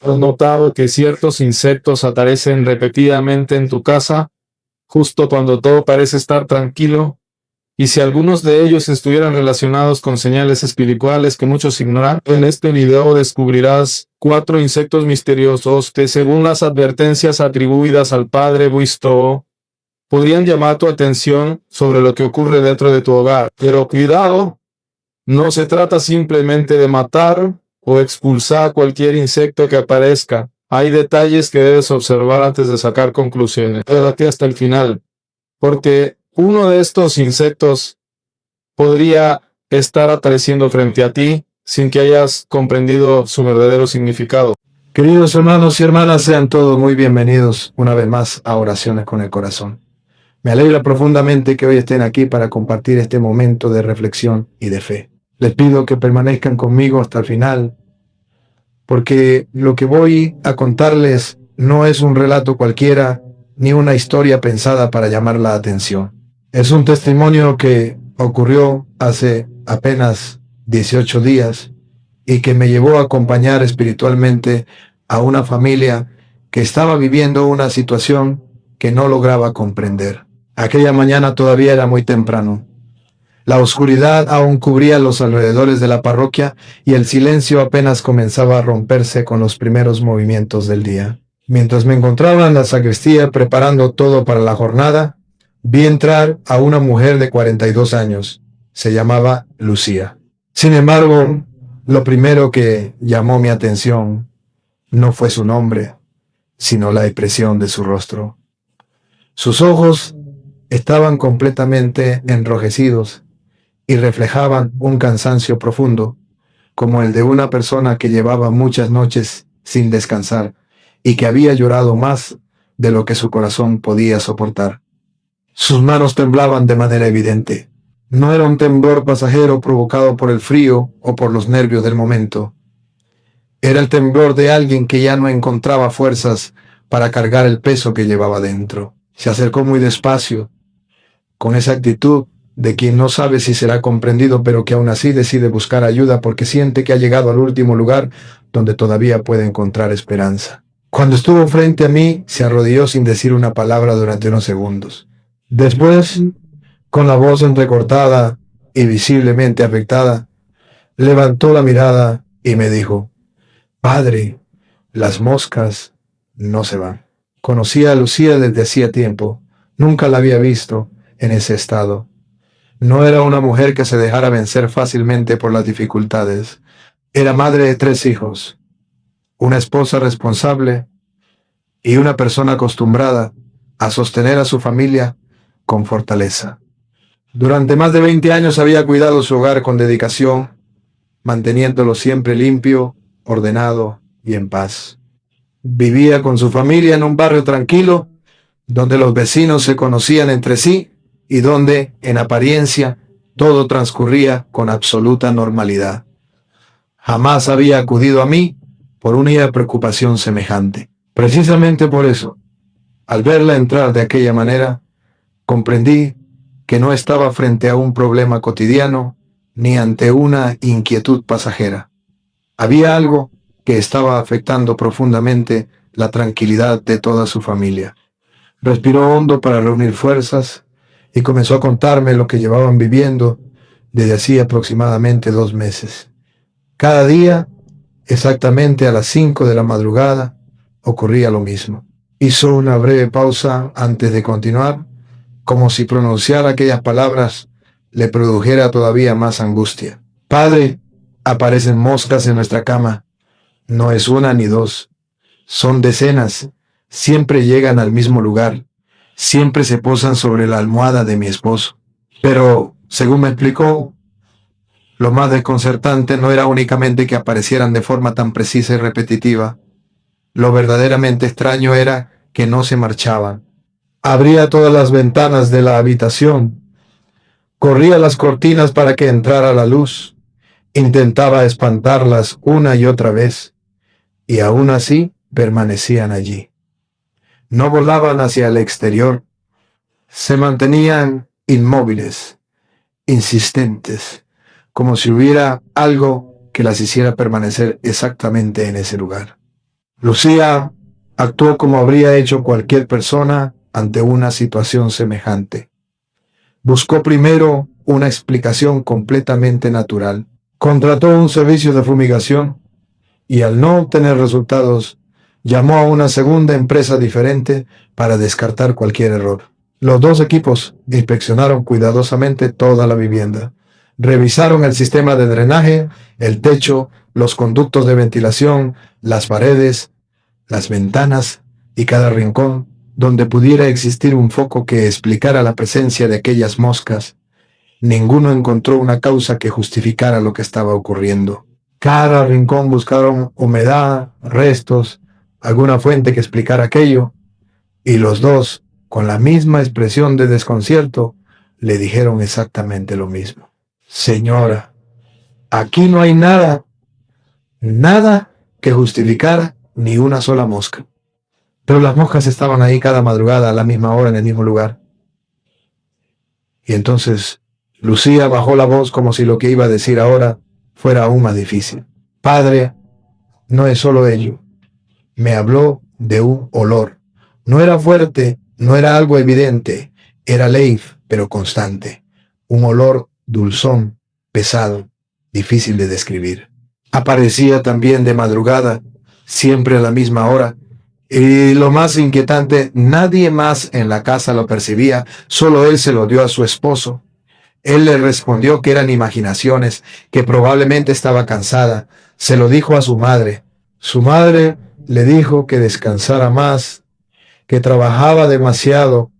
¿Has notado que ciertos insectos aparecen repetidamente en tu casa, justo cuando todo parece estar tranquilo? Y si algunos de ellos estuvieran relacionados con señales espirituales que muchos ignoran, en este video descubrirás 4 insectos misteriosos que, según las advertencias atribuidas al padre Buisto, podrían llamar tu atención sobre lo que ocurre dentro de tu hogar. Pero cuidado, no se trata simplemente de matar o expulsar cualquier insecto que aparezca. Hay detalles que debes observar antes de sacar conclusiones. Quédate hasta el final, porque uno de estos insectos podría estar apareciendo frente a ti sin que hayas comprendido su verdadero significado. Queridos hermanos y hermanas, sean todos muy bienvenidos una vez más a Oraciones con el Corazón. Me alegra profundamente que hoy estén aquí para compartir este momento de reflexión y de fe. Les pido que permanezcan conmigo hasta el final, porque lo que voy a contarles no es un relato cualquiera, ni una historia pensada para llamar la atención. Es un testimonio que ocurrió hace apenas 18 días y que me llevó a acompañar espiritualmente a una familia que estaba viviendo una situación que no lograba comprender. Aquella mañana todavía era muy temprano. La oscuridad aún cubría los alrededores de la parroquia y el silencio apenas comenzaba a romperse con los primeros movimientos del día. Mientras me encontraba en la sacristía preparando todo para la jornada, vi entrar a una mujer de 42 años. Se llamaba Lucía. Sin embargo, lo primero que llamó mi atención no fue su nombre, sino la expresión de su rostro. Sus ojos estaban completamente enrojecidos y reflejaban un cansancio profundo, como el de una persona que llevaba muchas noches sin descansar y que había llorado más de lo que su corazón podía soportar. Sus manos temblaban de manera evidente. No era un temblor pasajero provocado por el frío o por los nervios del momento. Era el temblor de alguien que ya no encontraba fuerzas para cargar el peso que llevaba dentro. Se acercó muy despacio, con esa actitud de quien no sabe si será comprendido, pero que aún así decide buscar ayuda porque siente que ha llegado al último lugar donde todavía puede encontrar esperanza. Cuando estuvo frente a mí, se arrodilló sin decir una palabra durante unos segundos. Después, con la voz entrecortada y visiblemente afectada, levantó la mirada y me dijo: «Padre, las moscas no se van». Conocía a Lucía desde hacía tiempo. Nunca la había visto en ese estado. No era una mujer que se dejara vencer fácilmente por las dificultades. Era madre de 3 hijos, una esposa responsable y una persona acostumbrada a sostener a su familia con fortaleza. Durante más de 20 años había cuidado su hogar con dedicación, manteniéndolo siempre limpio, ordenado y en paz. Vivía con su familia en un barrio tranquilo, donde los vecinos se conocían entre sí y donde, en apariencia, todo transcurría con absoluta normalidad. Jamás había acudido a mí por una preocupación semejante. Precisamente por eso, al verla entrar de aquella manera, comprendí que no estaba frente a un problema cotidiano ni ante una inquietud pasajera. Había algo que estaba afectando profundamente la tranquilidad de toda su familia. Respiró hondo para reunir fuerzas y comenzó a contarme lo que llevaban viviendo desde hacía aproximadamente 2 meses. Cada día, exactamente a las 5 de la madrugada, ocurría lo mismo. Hizo una breve pausa antes de continuar, como si pronunciar aquellas palabras le produjera todavía más angustia. «Padre, aparecen moscas en nuestra cama. No es una ni 2, son decenas. Siempre llegan al mismo lugar. Siempre se posan sobre la almohada de mi esposo». Pero, según me explicó, lo más desconcertante no era únicamente que aparecieran de forma tan precisa y repetitiva. Lo verdaderamente extraño era que no se marchaban. Abría todas las ventanas de la habitación, corría las cortinas para que entrara la luz, intentaba espantarlas una y otra vez, y aún así permanecían allí. No volaban hacia el exterior, se mantenían inmóviles, insistentes, como si hubiera algo que las hiciera permanecer exactamente en ese lugar. Lucía actuó como habría hecho cualquier persona ante una situación semejante. Buscó primero una explicación completamente natural. Contrató un servicio de fumigación y al no obtener resultados, llamó a una segunda empresa diferente para descartar cualquier error. Los dos equipos inspeccionaron cuidadosamente toda la vivienda. Revisaron el sistema de drenaje, el techo, los conductos de ventilación, las paredes, las ventanas y cada rincón donde pudiera existir un foco que explicara la presencia de aquellas moscas. Ninguno encontró una causa que justificara lo que estaba ocurriendo. Cada rincón buscaron humedad, restos, alguna fuente que explicara aquello, y los dos, con la misma expresión de desconcierto, le dijeron exactamente lo mismo. Señora, aquí no hay nada que justificara ni una sola mosca. Pero las moscas estaban ahí cada madrugada a la misma hora en el mismo lugar. Y entonces Lucía bajó la voz como si lo que iba a decir ahora fuera aún más difícil. Padre, no es solo ello. Me habló de un olor. No era fuerte, no era algo evidente. Era leif, pero constante. Un olor dulzón, pesado, difícil de describir. Aparecía también de madrugada, siempre a la misma hora. Y lo más inquietante, nadie más en la casa lo percibía, solo él se lo dio a su esposo. Él le respondió que eran imaginaciones, que probablemente estaba cansada. Se lo dijo a su madre. Su madre le dijo que descansara más, que trabajaba demasiado,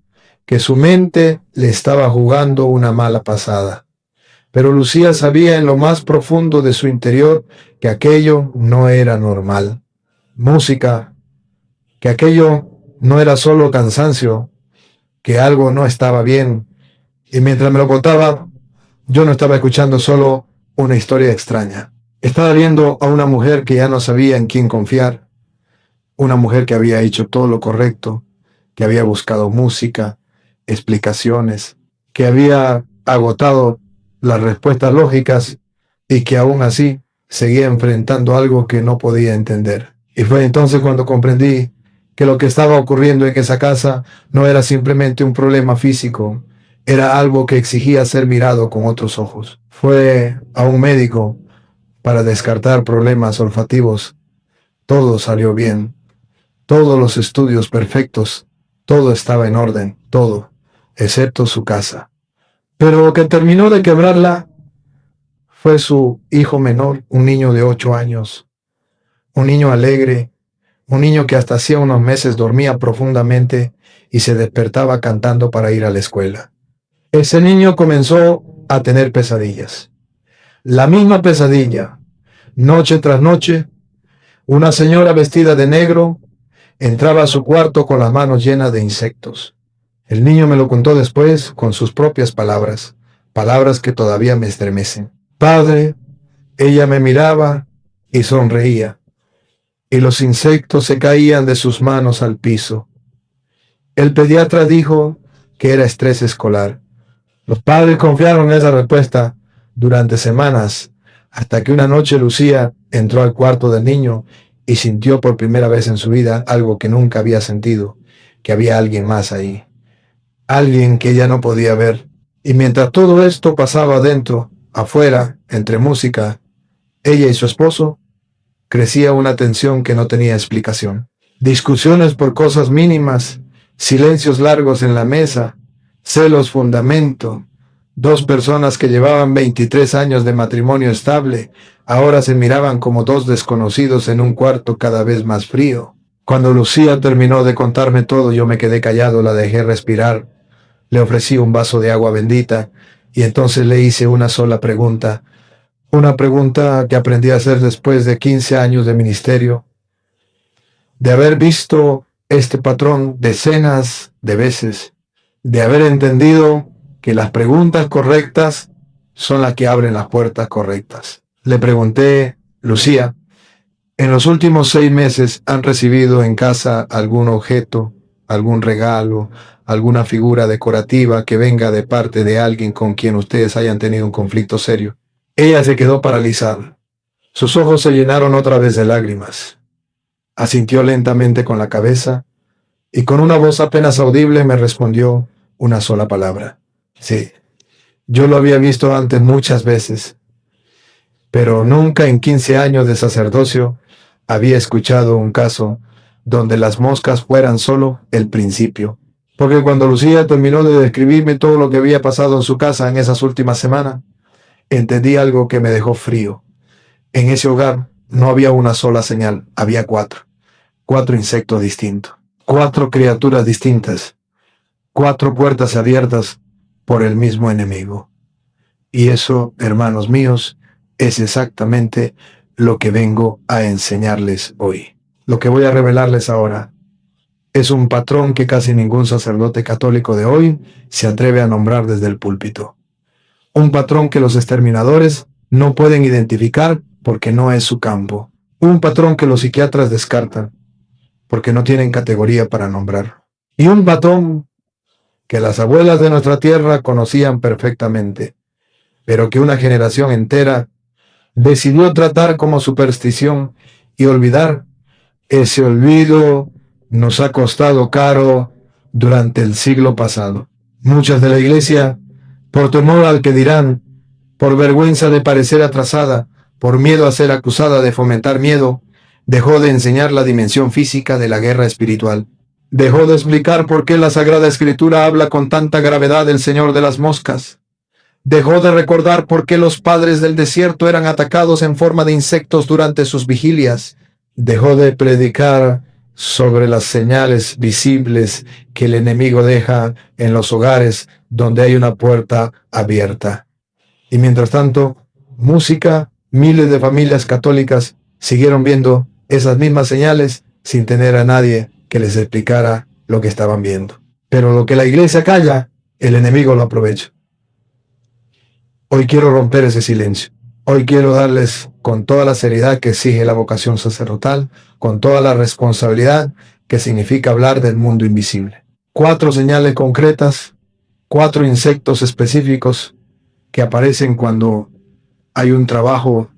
que su mente le estaba jugando una mala pasada. Pero Lucía sabía en lo más profundo de su interior que aquello no era normal. Música, que aquello no era solo cansancio, que algo no estaba bien. Y mientras me lo contaba, yo no estaba escuchando solo una historia extraña. Estaba viendo a una mujer que ya no sabía en quién confiar, una mujer que había hecho todo lo correcto, que había buscado música, explicaciones, que había agotado las respuestas lógicas y que aún así seguía enfrentando algo que no podía entender. Y fue entonces cuando comprendí que lo que estaba ocurriendo en esa casa no era simplemente un problema físico, era algo que exigía ser mirado con otros ojos. Fue a un médico para descartar problemas olfativos. Todo salió bien, todos los estudios perfectos, todo estaba en orden, todo, excepto su casa. Pero lo que terminó de quebrarla fue su hijo menor, un niño de 8 años, un niño alegre, un niño que hasta hacía unos meses dormía profundamente y se despertaba cantando para ir a la escuela. Ese niño comenzó a tener pesadillas. La misma pesadilla, noche tras noche, una señora vestida de negro entraba a su cuarto con las manos llenas de insectos. El niño me lo contó después con sus propias palabras, palabras que todavía me estremecen. Padre, ella me miraba y sonreía, y los insectos se caían de sus manos al piso. El pediatra dijo que era estrés escolar. Los padres confiaron en esa respuesta durante semanas, hasta que una noche Lucía entró al cuarto del niño y sintió por primera vez en su vida algo que nunca había sentido, que había alguien más ahí, alguien que ella no podía ver. Y mientras todo esto pasaba adentro, afuera, entre música, ella y su esposo, crecía una tensión que no tenía explicación. Discusiones por cosas mínimas, silencios largos en la mesa, celos fundamento. Dos personas que llevaban 23 años de matrimonio estable, ahora se miraban como dos desconocidos en un cuarto cada vez más frío. Cuando Lucía terminó de contarme todo, yo me quedé callado, la dejé respirar. Le ofrecí un vaso de agua bendita y entonces le hice una sola pregunta. Una pregunta que aprendí a hacer después de 15 años de ministerio, de haber visto este patrón decenas de veces, de haber entendido que las preguntas correctas son las que abren las puertas correctas. Le pregunté, Lucía, ¿en los últimos 6 meses han recibido en casa algún objeto, algún regalo, alguna figura decorativa que venga de parte de alguien con quien ustedes hayan tenido un conflicto serio? Ella se quedó paralizada. Sus ojos se llenaron otra vez de lágrimas. Asintió lentamente con la cabeza y con una voz apenas audible me respondió una sola palabra. Sí, yo lo había visto antes muchas veces, pero nunca en 15 años de sacerdocio había escuchado un caso donde las moscas fueran solo el principio. Porque cuando Lucía terminó de describirme todo lo que había pasado en su casa en esas últimas semanas, entendí algo que me dejó frío. En ese hogar no había una sola señal, había cuatro insectos distintos, 4 criaturas distintas, 4 puertas abiertas por el mismo enemigo. Y eso, hermanos míos, es exactamente lo que vengo a enseñarles hoy. Lo que voy a revelarles ahora es un patrón que casi ningún sacerdote católico de hoy se atreve a nombrar desde el púlpito. Un patrón que los exterminadores no pueden identificar porque no es su campo. Un patrón que los psiquiatras descartan porque no tienen categoría para nombrar. Y un patrón que las abuelas de nuestra tierra conocían perfectamente, pero que una generación entera decidió tratar como superstición y olvidar. Ese olvido nos ha costado caro durante el siglo pasado. Muchas de la iglesia, por temor al que dirán, por vergüenza de parecer atrasada, por miedo a ser acusada de fomentar miedo, dejó de enseñar la dimensión física de la guerra espiritual. Dejó de explicar por qué la Sagrada Escritura habla con tanta gravedad del Señor de las Moscas. Dejó de recordar por qué los padres del desierto eran atacados en forma de insectos durante sus vigilias. Dejó de predicar sobre las señales visibles que el enemigo deja en los hogares donde hay una puerta abierta. Y mientras tanto, miles de familias católicas siguieron viendo esas mismas señales sin tener a nadie que les explicara lo que estaban viendo. Pero lo que la iglesia calla, el enemigo lo aprovecha. Hoy quiero romper ese silencio. Hoy quiero darles con toda la seriedad que exige la vocación sacerdotal, con toda la responsabilidad que significa hablar del mundo invisible. 4 señales concretas, 4 insectos específicos que aparecen cuando hay un trabajo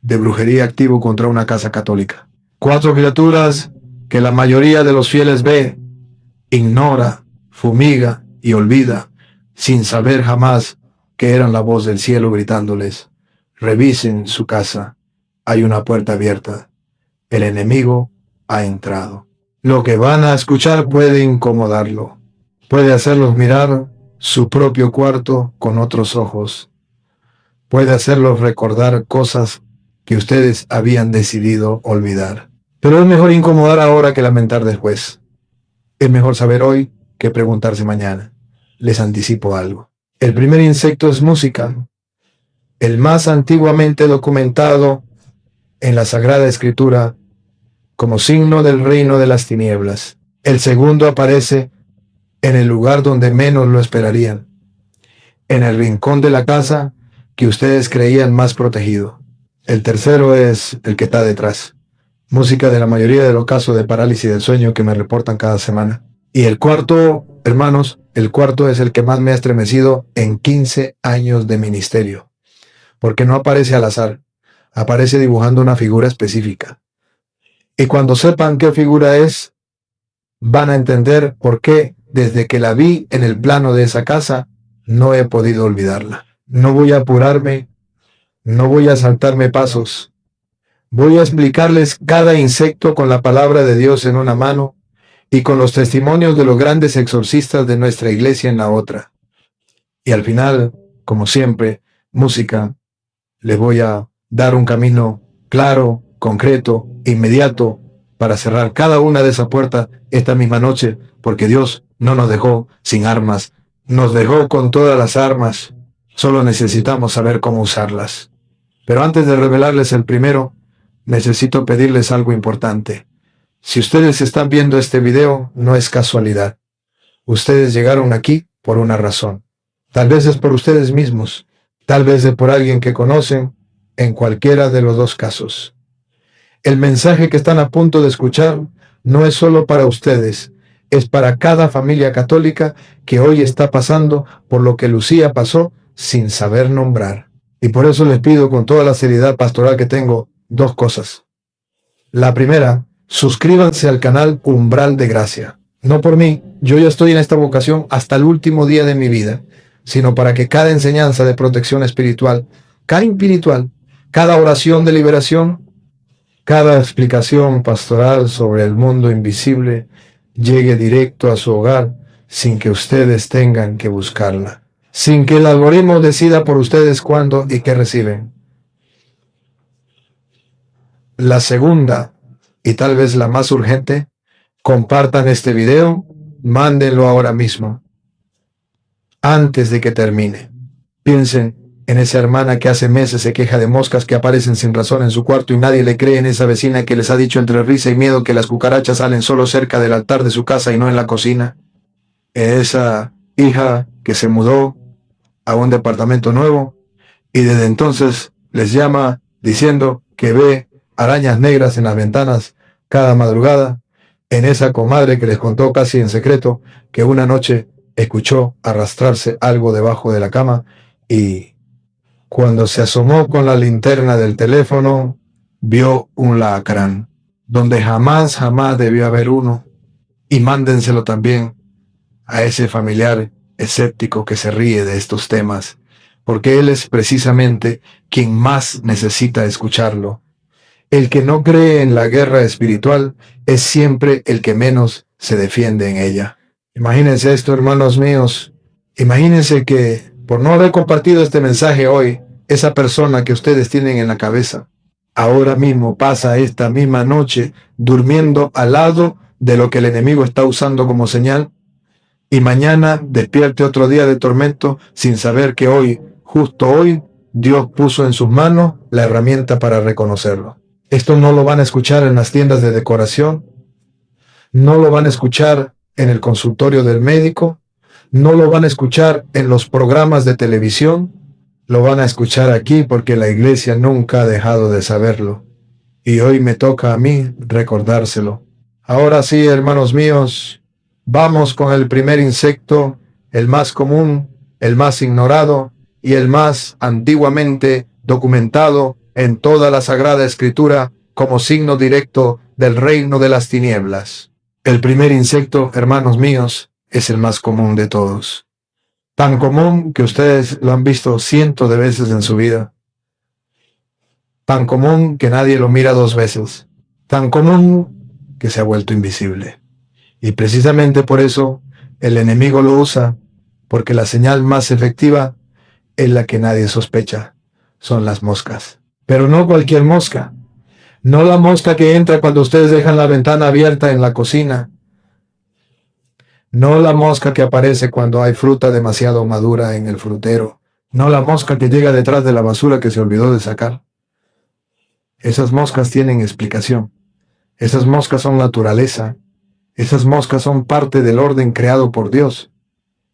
de brujería activo contra una casa católica. 4 criaturas que la mayoría de los fieles ve, ignora, fumiga y olvida, sin saber jamás que eran la voz del cielo gritándoles: revisen su casa, hay una puerta abierta, el enemigo ha entrado. Lo que van a escuchar puede incomodarlo, puede hacerlos mirar su propio cuarto con otros ojos, puede hacerlos recordar cosas que ustedes habían decidido olvidar. Pero es mejor incomodar ahora que lamentar después. Es mejor saber hoy que preguntarse mañana. Les anticipo algo. El primer insecto es música, el más antiguamente documentado en la Sagrada Escritura como signo del reino de las tinieblas. El segundo aparece en el lugar donde menos lo esperarían, en el rincón de la casa que ustedes creían más protegido. El tercero es el que está detrás, música de la mayoría de los casos de parálisis del sueño que me reportan cada semana. Y el cuarto, hermanos, el cuarto es el que más me ha estremecido en 15 años de ministerio, porque no aparece al azar, aparece dibujando una figura específica. Y cuando sepan qué figura es, van a entender por qué desde que la vi en el plano de esa casa, no he podido olvidarla. No voy a apurarme, no voy a saltarme pasos. Voy a explicarles cada insecto con la palabra de Dios en una mano y con los testimonios de los grandes exorcistas de nuestra iglesia en la otra. Y al final, como siempre, música, les voy a dar un camino claro, concreto, inmediato, para cerrar cada una de esas puertas esta misma noche, porque Dios no nos dejó sin armas, nos dejó con todas las armas, solo necesitamos saber cómo usarlas. Pero antes de revelarles el primero, necesito pedirles algo importante. Si ustedes están viendo este video, no es casualidad. Ustedes llegaron aquí por una razón. Tal vez es por ustedes mismos, tal vez es por alguien que conocen, en cualquiera de los 2 casos. El mensaje que están a punto de escuchar no es solo para ustedes, es para cada familia católica que hoy está pasando por lo que Lucía pasó sin saber nombrar. Y por eso les pido con toda la seriedad pastoral que tengo 2 cosas. La primera, Suscríbanse al canal Umbral de Gracia. No por mí, yo ya estoy en esta vocación hasta el último día de mi vida, sino para que cada enseñanza de protección espiritual, cada oración de liberación, cada explicación pastoral sobre el mundo invisible llegue directo a su hogar sin que ustedes tengan que buscarla, sin que el algoritmo decida por ustedes cuándo y qué reciben. La segunda, y tal vez la más urgente, compartan este video, mándenlo ahora mismo, antes de que termine. Piensen en esa hermana que hace meses se queja de moscas que aparecen sin razón en su cuarto y nadie le cree, en esa vecina que les ha dicho entre risa y miedo que las cucarachas salen solo cerca del altar de su casa y no en la cocina. En esa hija que se mudó a un departamento nuevo y desde entonces les llama diciendo que ve arañas negras en las ventanas cada madrugada. En esa comadre que les contó casi en secreto que una noche escuchó arrastrarse algo debajo de la cama y cuando se asomó con la linterna del teléfono vio un lacrán donde jamás debió haber uno. Y mándenselo también a ese familiar escéptico que se ríe de estos temas, porque él es precisamente quien más necesita escucharlo. El que no cree en la guerra espiritual es siempre el que menos se defiende en ella. Imagínense esto, hermanos míos. Imagínense que por no haber compartido este mensaje hoy, esa persona que ustedes tienen en la cabeza, ahora mismo pasa esta misma noche durmiendo al lado de lo que el enemigo está usando como señal, y mañana despierte otro día de tormento sin saber que hoy, justo hoy, Dios puso en sus manos la herramienta para reconocerlo. Esto no lo van a escuchar en las tiendas de decoración, no lo van a escuchar en el consultorio del médico, no lo van a escuchar en los programas de televisión, lo van a escuchar aquí porque la iglesia nunca ha dejado de saberlo. Y hoy me toca a mí recordárselo. Ahora sí, hermanos míos, vamos con el primer insecto, el más común, el más ignorado y el más antiguamente documentado en toda la Sagrada Escritura como signo directo del reino de las tinieblas. El primer insecto, hermanos míos, es el más común de todos. Tan común que ustedes lo han visto cientos de veces en su vida. Tan común que nadie lo mira dos veces. Tan común que se ha vuelto invisible. Y precisamente por eso el enemigo lo usa, porque la señal más efectiva es la que nadie sospecha. Son las moscas. Pero no cualquier mosca. No la mosca que entra cuando ustedes dejan la ventana abierta en la cocina. No la mosca que aparece cuando hay fruta demasiado madura en el frutero. No la mosca que llega detrás de la basura que se olvidó de sacar. Esas moscas tienen explicación. Esas moscas son naturaleza. Esas moscas son parte del orden creado por Dios.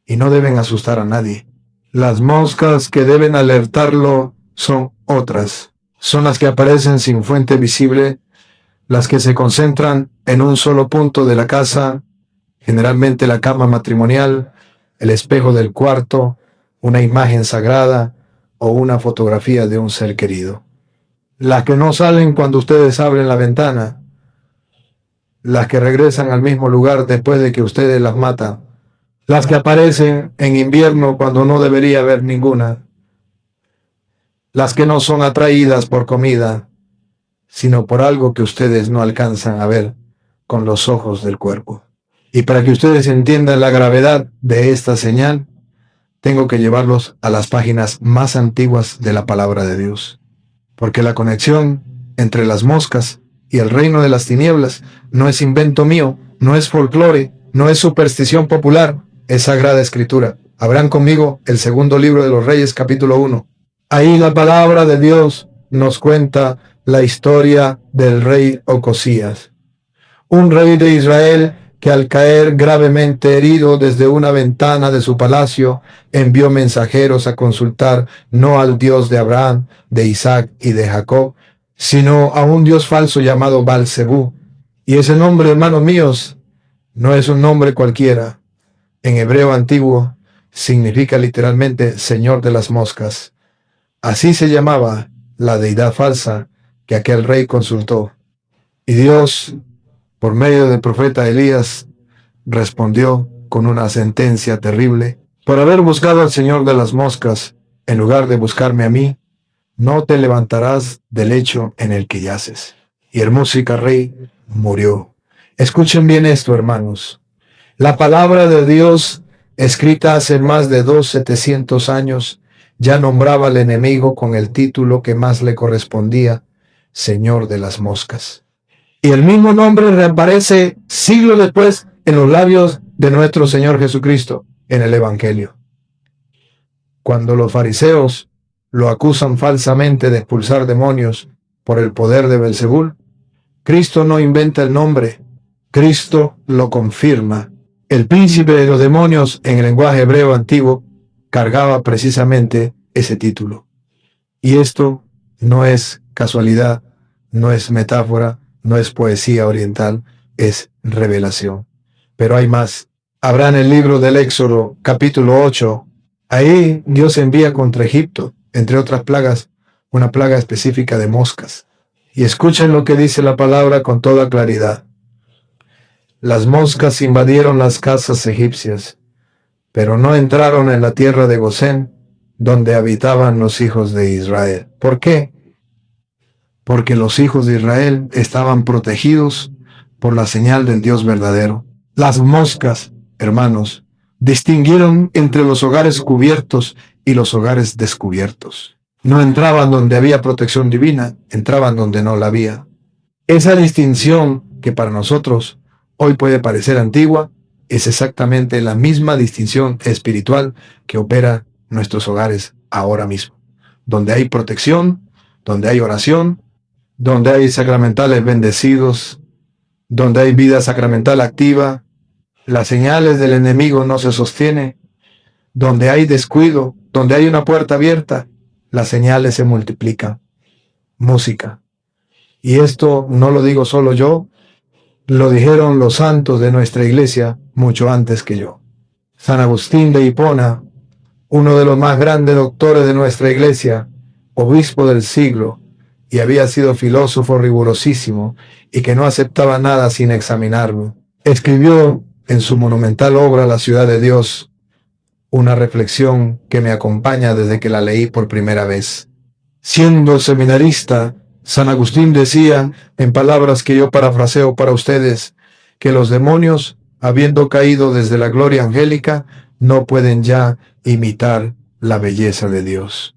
Y no deben asustar a nadie. Las moscas que deben alertarlo son otras. Son las que aparecen sin fuente visible, las que se concentran en un solo punto de la casa, generalmente la cama matrimonial, el espejo del cuarto, una imagen sagrada o una fotografía de un ser querido. Las que no salen cuando ustedes abren la ventana, las que regresan al mismo lugar después de que ustedes las matan, las que aparecen en invierno cuando no debería haber ninguna, las que no son atraídas por comida, sino por algo que ustedes no alcanzan a ver con los ojos del cuerpo. Y para que ustedes entiendan la gravedad de esta señal, tengo que llevarlos a las páginas más antiguas de la palabra de Dios. Porque la conexión entre las moscas y el reino de las tinieblas no es invento mío, no es folclore, no es superstición popular, es Sagrada Escritura. Abran conmigo el segundo libro de los Reyes, capítulo 1. Ahí la palabra de Dios nos cuenta la historia del rey Ocosías, un rey de Israel que al caer gravemente herido desde una ventana de su palacio, envió mensajeros a consultar no al Dios de Abraham, de Isaac y de Jacob, sino a un Dios falso llamado Baal-zebú. Y ese nombre, hermanos míos, no es un nombre cualquiera. En hebreo antiguo significa literalmente Señor de las moscas. Así se llamaba la deidad falsa que aquel rey consultó. Y Dios por medio del profeta Elías, respondió con una sentencia terrible: por haber buscado al Señor de las moscas, en lugar de buscarme a mí, no te levantarás del lecho en el que yaces. Y el música rey murió. Escuchen bien esto, hermanos. La palabra de Dios, escrita hace más de 700 años, ya nombraba al enemigo con el título que más le correspondía: Señor de las moscas. Y el mismo nombre reaparece siglos después en los labios de nuestro Señor Jesucristo en el Evangelio. Cuando los fariseos lo acusan falsamente de expulsar demonios por el poder de Belzebul, Cristo no inventa el nombre, Cristo lo confirma. El príncipe de los demonios, en el lenguaje hebreo antiguo, cargaba precisamente ese título. Y esto no es casualidad, no es metáfora, no es poesía oriental, es revelación. Pero hay más. Habrá en el libro del Éxodo, capítulo 8, ahí Dios envía contra Egipto, entre otras plagas, una plaga específica de moscas. Y escuchen lo que dice la palabra con toda claridad. Las moscas invadieron las casas egipcias, pero no entraron en la tierra de Gosén, donde habitaban los hijos de Israel. ¿Por qué? Porque los hijos de Israel estaban protegidos por la señal del Dios verdadero. Las moscas, hermanos, distinguieron entre los hogares cubiertos y los hogares descubiertos. No entraban donde había protección divina, entraban donde no la había. Esa distinción, que para nosotros hoy puede parecer antigua, es exactamente la misma distinción espiritual que opera en nuestros hogares ahora mismo. Donde hay protección, donde hay oración, donde hay sacramentales bendecidos, donde hay vida sacramental activa, las señales del enemigo no se sostienen, donde hay descuido, donde hay una puerta abierta, las señales se multiplican. Música. Y esto no lo digo solo yo, lo dijeron los santos de nuestra iglesia mucho antes que yo. San Agustín de Hipona, uno de los más grandes doctores de nuestra iglesia, obispo del siglo, y había sido filósofo rigurosísimo y que no aceptaba nada sin examinarlo, escribió en su monumental obra La ciudad de Dios una reflexión que me acompaña desde que la leí por primera vez. Siendo seminarista, San Agustín decía, en palabras que yo parafraseo para ustedes, que los demonios, habiendo caído desde la gloria angélica, no pueden ya imitar la belleza de Dios.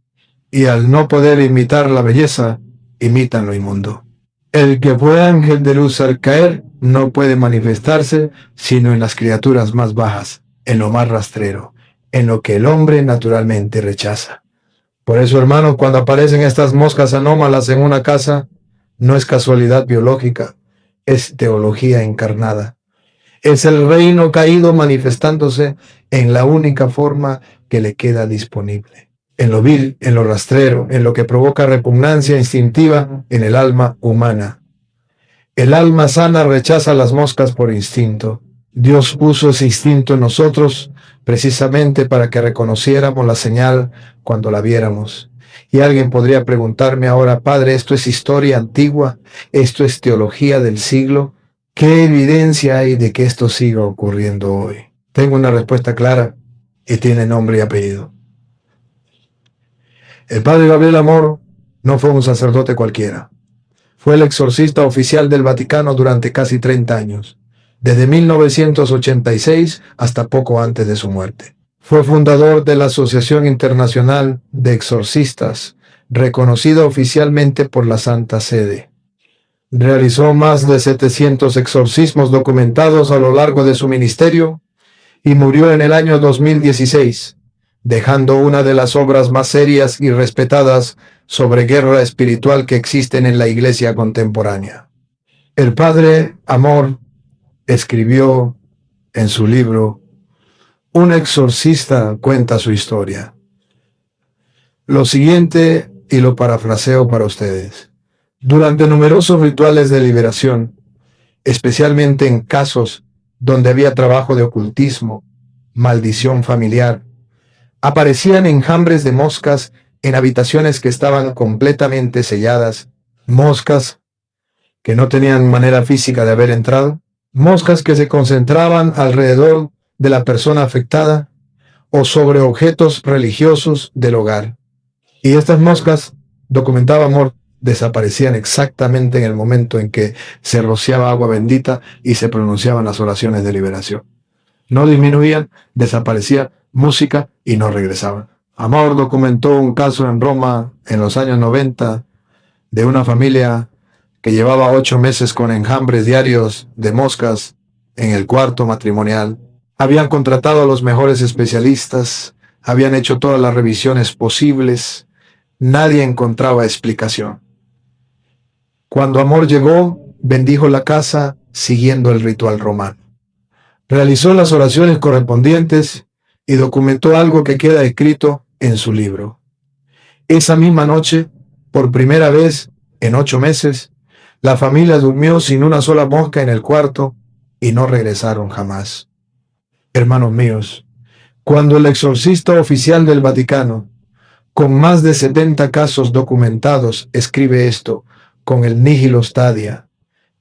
Y al no poder imitar la belleza, imitan lo inmundo. El que fue ángel de luz al caer no puede manifestarse sino en las criaturas más bajas, en lo más rastrero, en lo que el hombre naturalmente rechaza. Por eso, hermanos, cuando aparecen estas moscas anómalas en una casa, no es casualidad biológica, es teología encarnada. Es el reino caído manifestándose en la única forma que le queda disponible. En lo vil, en lo rastrero, en lo que provoca repugnancia instintiva en el alma humana. El alma sana rechaza las moscas por instinto. Dios puso ese instinto en nosotros precisamente para que reconociéramos la señal cuando la viéramos. Y alguien podría preguntarme ahora: Padre, ¿esto es historia antigua? ¿Esto es teología del siglo? ¿Qué evidencia hay de que esto siga ocurriendo hoy? Tengo una respuesta clara y tiene nombre y apellido. El padre Gabriel Amor no fue un sacerdote cualquiera. Fue el exorcista oficial del Vaticano durante casi 30 años, desde 1986 hasta poco antes de su muerte. Fue fundador de la Asociación Internacional de Exorcistas, reconocida oficialmente por la Santa Sede. Realizó más de 700 exorcismos documentados a lo largo de su ministerio y murió en el año 2016, dejando una de las obras más serias y respetadas sobre guerra espiritual que existen en la iglesia contemporánea. El padre Amor escribió en su libro Un exorcista cuenta su historia. Lo siguiente, y lo parafraseo para ustedes. Durante numerosos rituales de liberación, especialmente en casos donde había trabajo de ocultismo, maldición familiar, aparecían enjambres de moscas en habitaciones que estaban completamente selladas, moscas que no tenían manera física de haber entrado, moscas que se concentraban alrededor de la persona afectada o sobre objetos religiosos del hogar. Y estas moscas, documentaba Amor, desaparecían exactamente en el momento en que se rociaba agua bendita y se pronunciaban las oraciones de liberación. No disminuían, desaparecía música y no regresaban. Amor documentó un caso en Roma en los años 90 de una familia que llevaba 8 meses con enjambres diarios de moscas en el cuarto matrimonial. Habían contratado a los mejores especialistas, habían hecho todas las revisiones posibles, nadie encontraba explicación. Cuando Amor llegó, bendijo la casa siguiendo el ritual romano. Realizó las oraciones correspondientes y documentó algo que queda escrito en su libro. Esa misma noche, por primera vez en 8 meses, la familia durmió sin una sola mosca en el cuarto y no regresaron jamás. Hermanos míos, cuando el exorcista oficial del Vaticano, con más de 70 casos documentados, escribe esto con el nihilo stadia,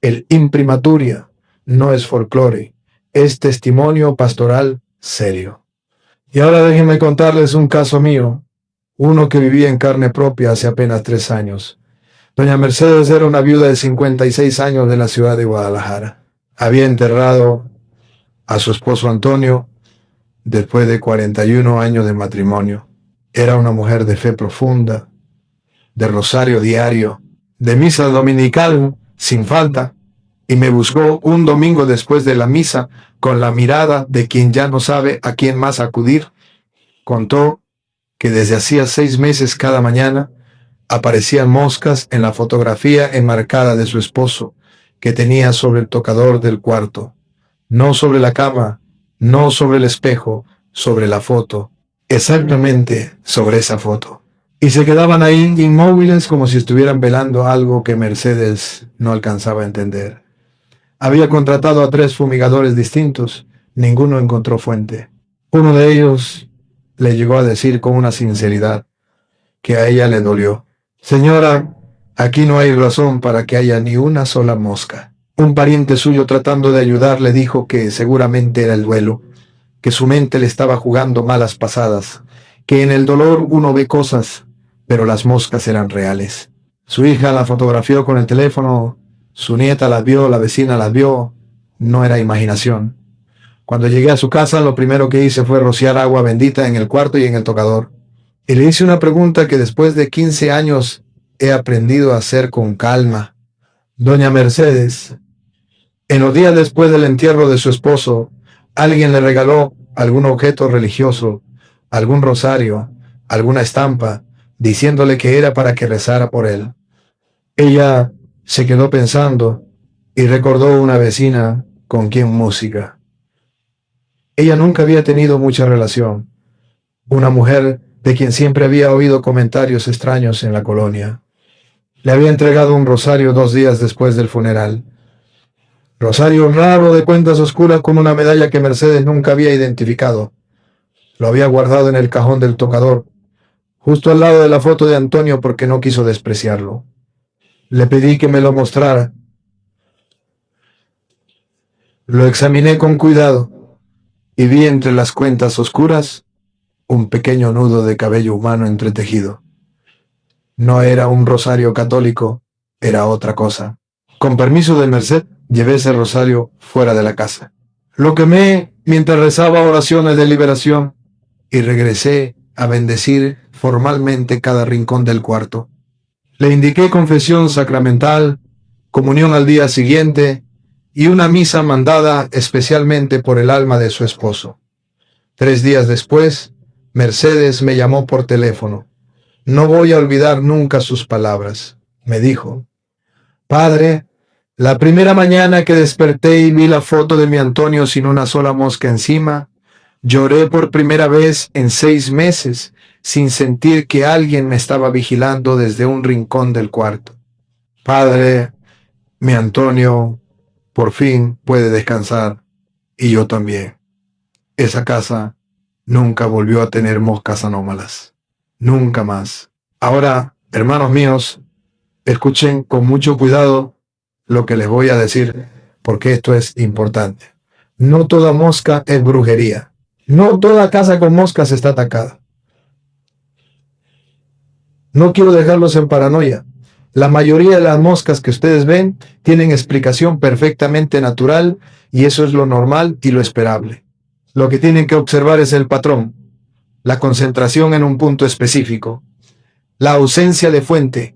el imprimaturia, no es folclore, es testimonio pastoral serio. Y ahora déjenme contarles un caso mío, uno que viví en carne propia hace apenas 3 años. Doña Mercedes era una viuda de 56 años de la ciudad de Guadalajara. Había enterrado a su esposo Antonio después de 41 años de matrimonio. Era una mujer de fe profunda, de rosario diario, de misa dominical sin falta, y me buscó un domingo después de la misa con la mirada de quien ya no sabe a quién más acudir. Contó que desde hacía 6 meses cada mañana aparecían moscas en la fotografía enmarcada de su esposo, que tenía sobre el tocador del cuarto, no sobre la cama, no sobre el espejo, sobre la foto, exactamente sobre esa foto. Y se quedaban ahí inmóviles como si estuvieran velando algo que Mercedes no alcanzaba a entender. Había contratado a 3 fumigadores distintos, ninguno encontró fuente. Uno de ellos le llegó a decir con una sinceridad que a ella le dolió: «Señora, aquí no hay razón para que haya ni una sola mosca». Un pariente suyo, tratando de ayudar, le dijo que seguramente era el duelo, que su mente le estaba jugando malas pasadas, que en el dolor uno ve cosas, pero las moscas eran reales. Su hija la fotografió con el teléfono, su nieta las vio, la vecina las vio, no era imaginación. Cuando llegué a su casa, lo primero que hice fue rociar agua bendita en el cuarto y en el tocador. Y le hice una pregunta que después de 15 años he aprendido a hacer con calma. Doña Mercedes, en los días después del entierro de su esposo, ¿alguien le regaló algún objeto religioso, algún rosario, alguna estampa, diciéndole que era para que rezara por él? Ella se quedó pensando y recordó una vecina con quien música. Ella nunca había tenido mucha relación. Una mujer de quien siempre había oído comentarios extraños en la colonia. Le había entregado un rosario 2 días después del funeral. Rosario raro de cuentas oscuras con una medalla que Mercedes nunca había identificado. Lo había guardado en el cajón del tocador, justo al lado de la foto de Antonio, porque no quiso despreciarlo. Le pedí que me lo mostrara. Lo examiné con cuidado y vi entre las cuentas oscuras un pequeño nudo de cabello humano entretejido. No era un rosario católico, era otra cosa. Con permiso de Merced, llevé ese rosario fuera de la casa. Lo quemé mientras rezaba oraciones de liberación y regresé a bendecir formalmente cada rincón del cuarto. Le indiqué confesión sacramental, comunión al día siguiente y una misa mandada especialmente por el alma de su esposo. 3 días después, Mercedes me llamó por teléfono. No voy a olvidar nunca sus palabras. Me dijo: «Padre, la primera mañana que desperté y vi la foto de mi Antonio sin una sola mosca encima, lloré por primera vez en 6 meses, sin sentir que alguien me estaba vigilando desde un rincón del cuarto. Padre, mi Antonio por fin puede descansar, y yo también». Esa casa nunca volvió a tener moscas anómalas. Nunca más. Ahora, hermanos míos, escuchen con mucho cuidado lo que les voy a decir, porque esto es importante. No toda mosca es brujería. No toda casa con moscas está atacada. No quiero dejarlos en paranoia. La mayoría de las moscas que ustedes ven tienen explicación perfectamente natural y eso es lo normal y lo esperable. Lo que tienen que observar es el patrón, la concentración en un punto específico, la ausencia de fuente,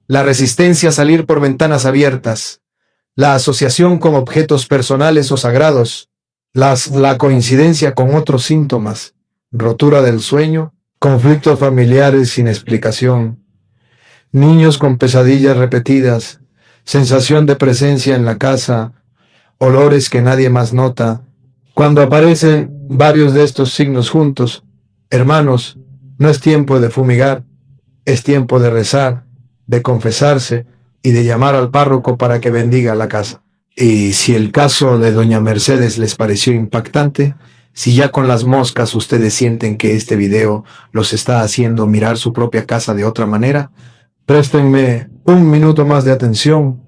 la resistencia a salir por ventanas abiertas, la asociación con objetos personales o sagrados, la coincidencia con otros síntomas, rotura del sueño, conflictos familiares sin explicación, niños con pesadillas repetidas, sensación de presencia en la casa, olores que nadie más nota. Cuando aparecen varios de estos signos juntos, hermanos, no es tiempo de fumigar, es tiempo de rezar, de confesarse y de llamar al párroco para que bendiga la casa. Y si el caso de doña Mercedes les pareció impactante, si ya con las moscas ustedes sienten que este video los está haciendo mirar su propia casa de otra manera, préstenme un minuto más de atención,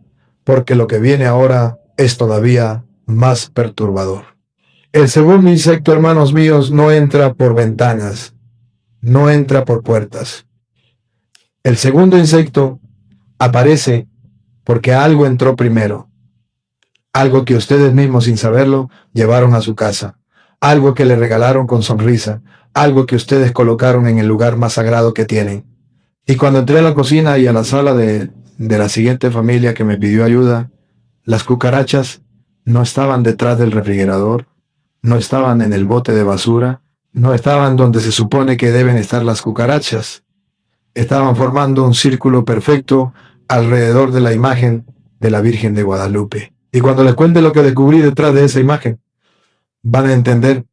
porque lo que viene ahora es todavía más perturbador. El segundo insecto, hermanos míos, no entra por ventanas, no entra por puertas. El segundo insecto aparece porque algo entró primero. Algo que ustedes mismos sin saberlo llevaron a su casa. Algo que le regalaron con sonrisa. Algo que ustedes colocaron en el lugar más sagrado que tienen. Y cuando entré a la cocina y a la sala de la siguiente familia que me pidió ayuda, las cucarachas no estaban detrás del refrigerador, no estaban en el bote de basura, no estaban donde se supone que deben estar las cucarachas. Estaban formando un círculo perfecto alrededor de la imagen de la Virgen de Guadalupe. Y cuando les cuente lo que descubrí detrás de esa imagen, van a entender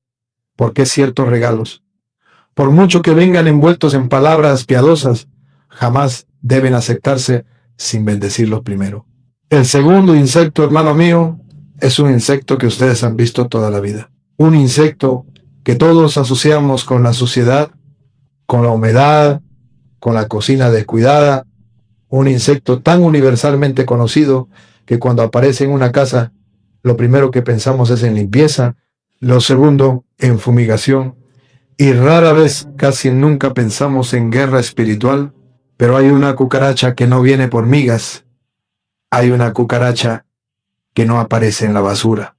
por qué ciertos regalos, por mucho que vengan envueltos en palabras piadosas, jamás deben aceptarse sin bendecirlos primero. El segundo insecto, hermano mío, es un insecto que ustedes han visto toda la vida. Un insecto que todos asociamos con la suciedad, con la humedad, con la cocina descuidada. Un insecto tan universalmente conocido que cuando aparece en una casa, lo primero que pensamos es en limpieza, lo segundo en fumigación, y rara vez, casi nunca pensamos en guerra espiritual. Pero hay una cucaracha que no viene por migas. Hay una cucaracha que no aparece en la basura.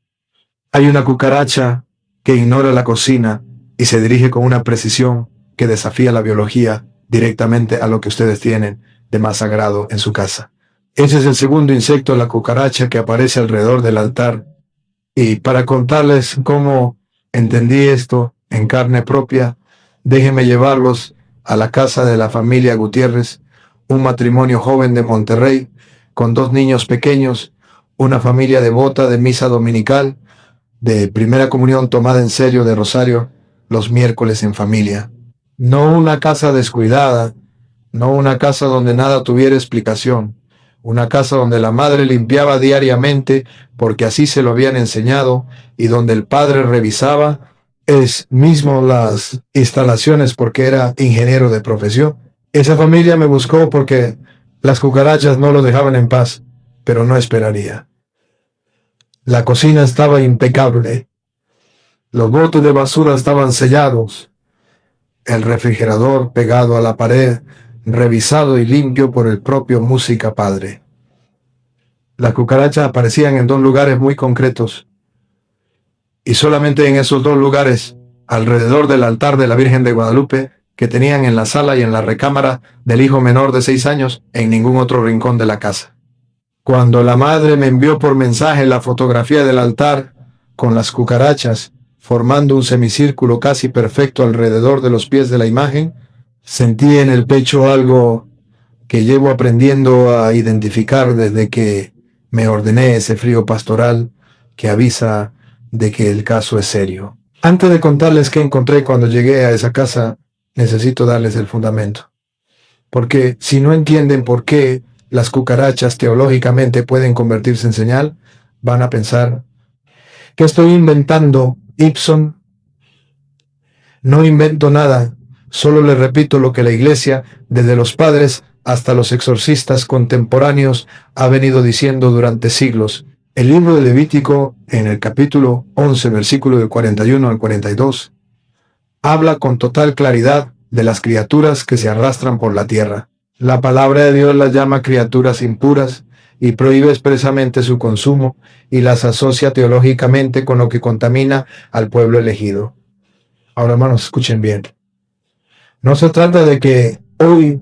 Hay una cucaracha que ignora la cocina y se dirige con una precisión que desafía la biología directamente a lo que ustedes tienen de más sagrado en su casa. Ese es el segundo insecto, la cucaracha, que aparece alrededor del altar. Y para contarles cómo entendí esto en carne propia, déjenme llevarlos a la casa de la familia Gutiérrez, un matrimonio joven de Monterrey, con 2 niños pequeños, una familia devota de misa dominical, de primera comunión tomada en serio de rosario, los miércoles en familia. No una casa descuidada, no una casa donde nada tuviera explicación, una casa donde la madre limpiaba diariamente porque así se lo habían enseñado y donde el padre revisaba mismo las instalaciones porque era ingeniero de profesión. Esa familia me buscó porque las cucarachas no lo dejaban en paz, pero no esperaría. La cocina estaba impecable. Los botes de basura estaban sellados. El refrigerador pegado a la pared, revisado y limpio por el propio música padre. Las cucarachas aparecían en 2 lugares muy concretos. Y solamente en esos 2 lugares, alrededor del altar de la Virgen de Guadalupe, que tenían en la sala y en la recámara del hijo menor de 6 años, en ningún otro rincón de la casa. Cuando la madre me envió por mensaje la fotografía del altar, con las cucarachas, formando un semicírculo casi perfecto alrededor de los pies de la imagen, sentí en el pecho algo que llevo aprendiendo a identificar desde que me ordené ese frío pastoral que avisa de que el caso es serio. Antes de contarles qué encontré cuando llegué a esa casa, necesito darles el fundamento. Porque si no entienden por qué las cucarachas teológicamente pueden convertirse en señal, van a pensar que estoy inventando Ibsen. No invento nada, solo les repito lo que la Iglesia, desde los padres hasta los exorcistas contemporáneos ha venido diciendo durante siglos. El libro de Levítico, en el capítulo 11, versículo del 41 al 42, habla con total claridad de las criaturas que se arrastran por la tierra. La palabra de Dios las llama criaturas impuras y prohíbe expresamente su consumo y las asocia teológicamente con lo que contamina al pueblo elegido. Ahora, hermanos, escuchen bien. No se trata de que hoy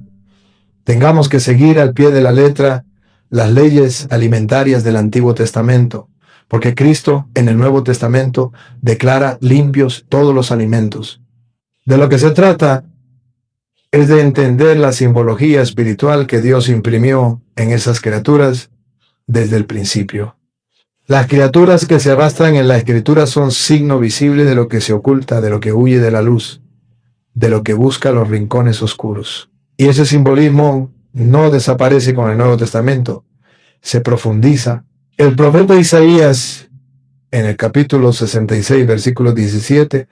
tengamos que seguir al pie de la letra las leyes alimentarias del Antiguo Testamento, porque Cristo en el Nuevo Testamento declara limpios todos los alimentos. De lo que se trata es de entender la simbología espiritual que Dios imprimió en esas criaturas desde el principio. Las criaturas que se arrastran en la Escritura son signo visible de lo que se oculta, de lo que huye de la luz, de lo que busca los rincones oscuros. Y ese simbolismo no desaparece con el Nuevo Testamento, se profundiza. El profeta Isaías, en el capítulo 66, versículo 17,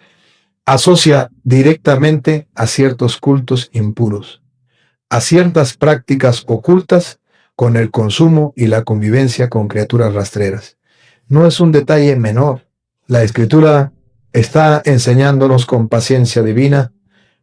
asocia directamente a ciertos cultos impuros, a ciertas prácticas ocultas con el consumo y la convivencia con criaturas rastreras. No es un detalle menor. La Escritura está enseñándonos con paciencia divina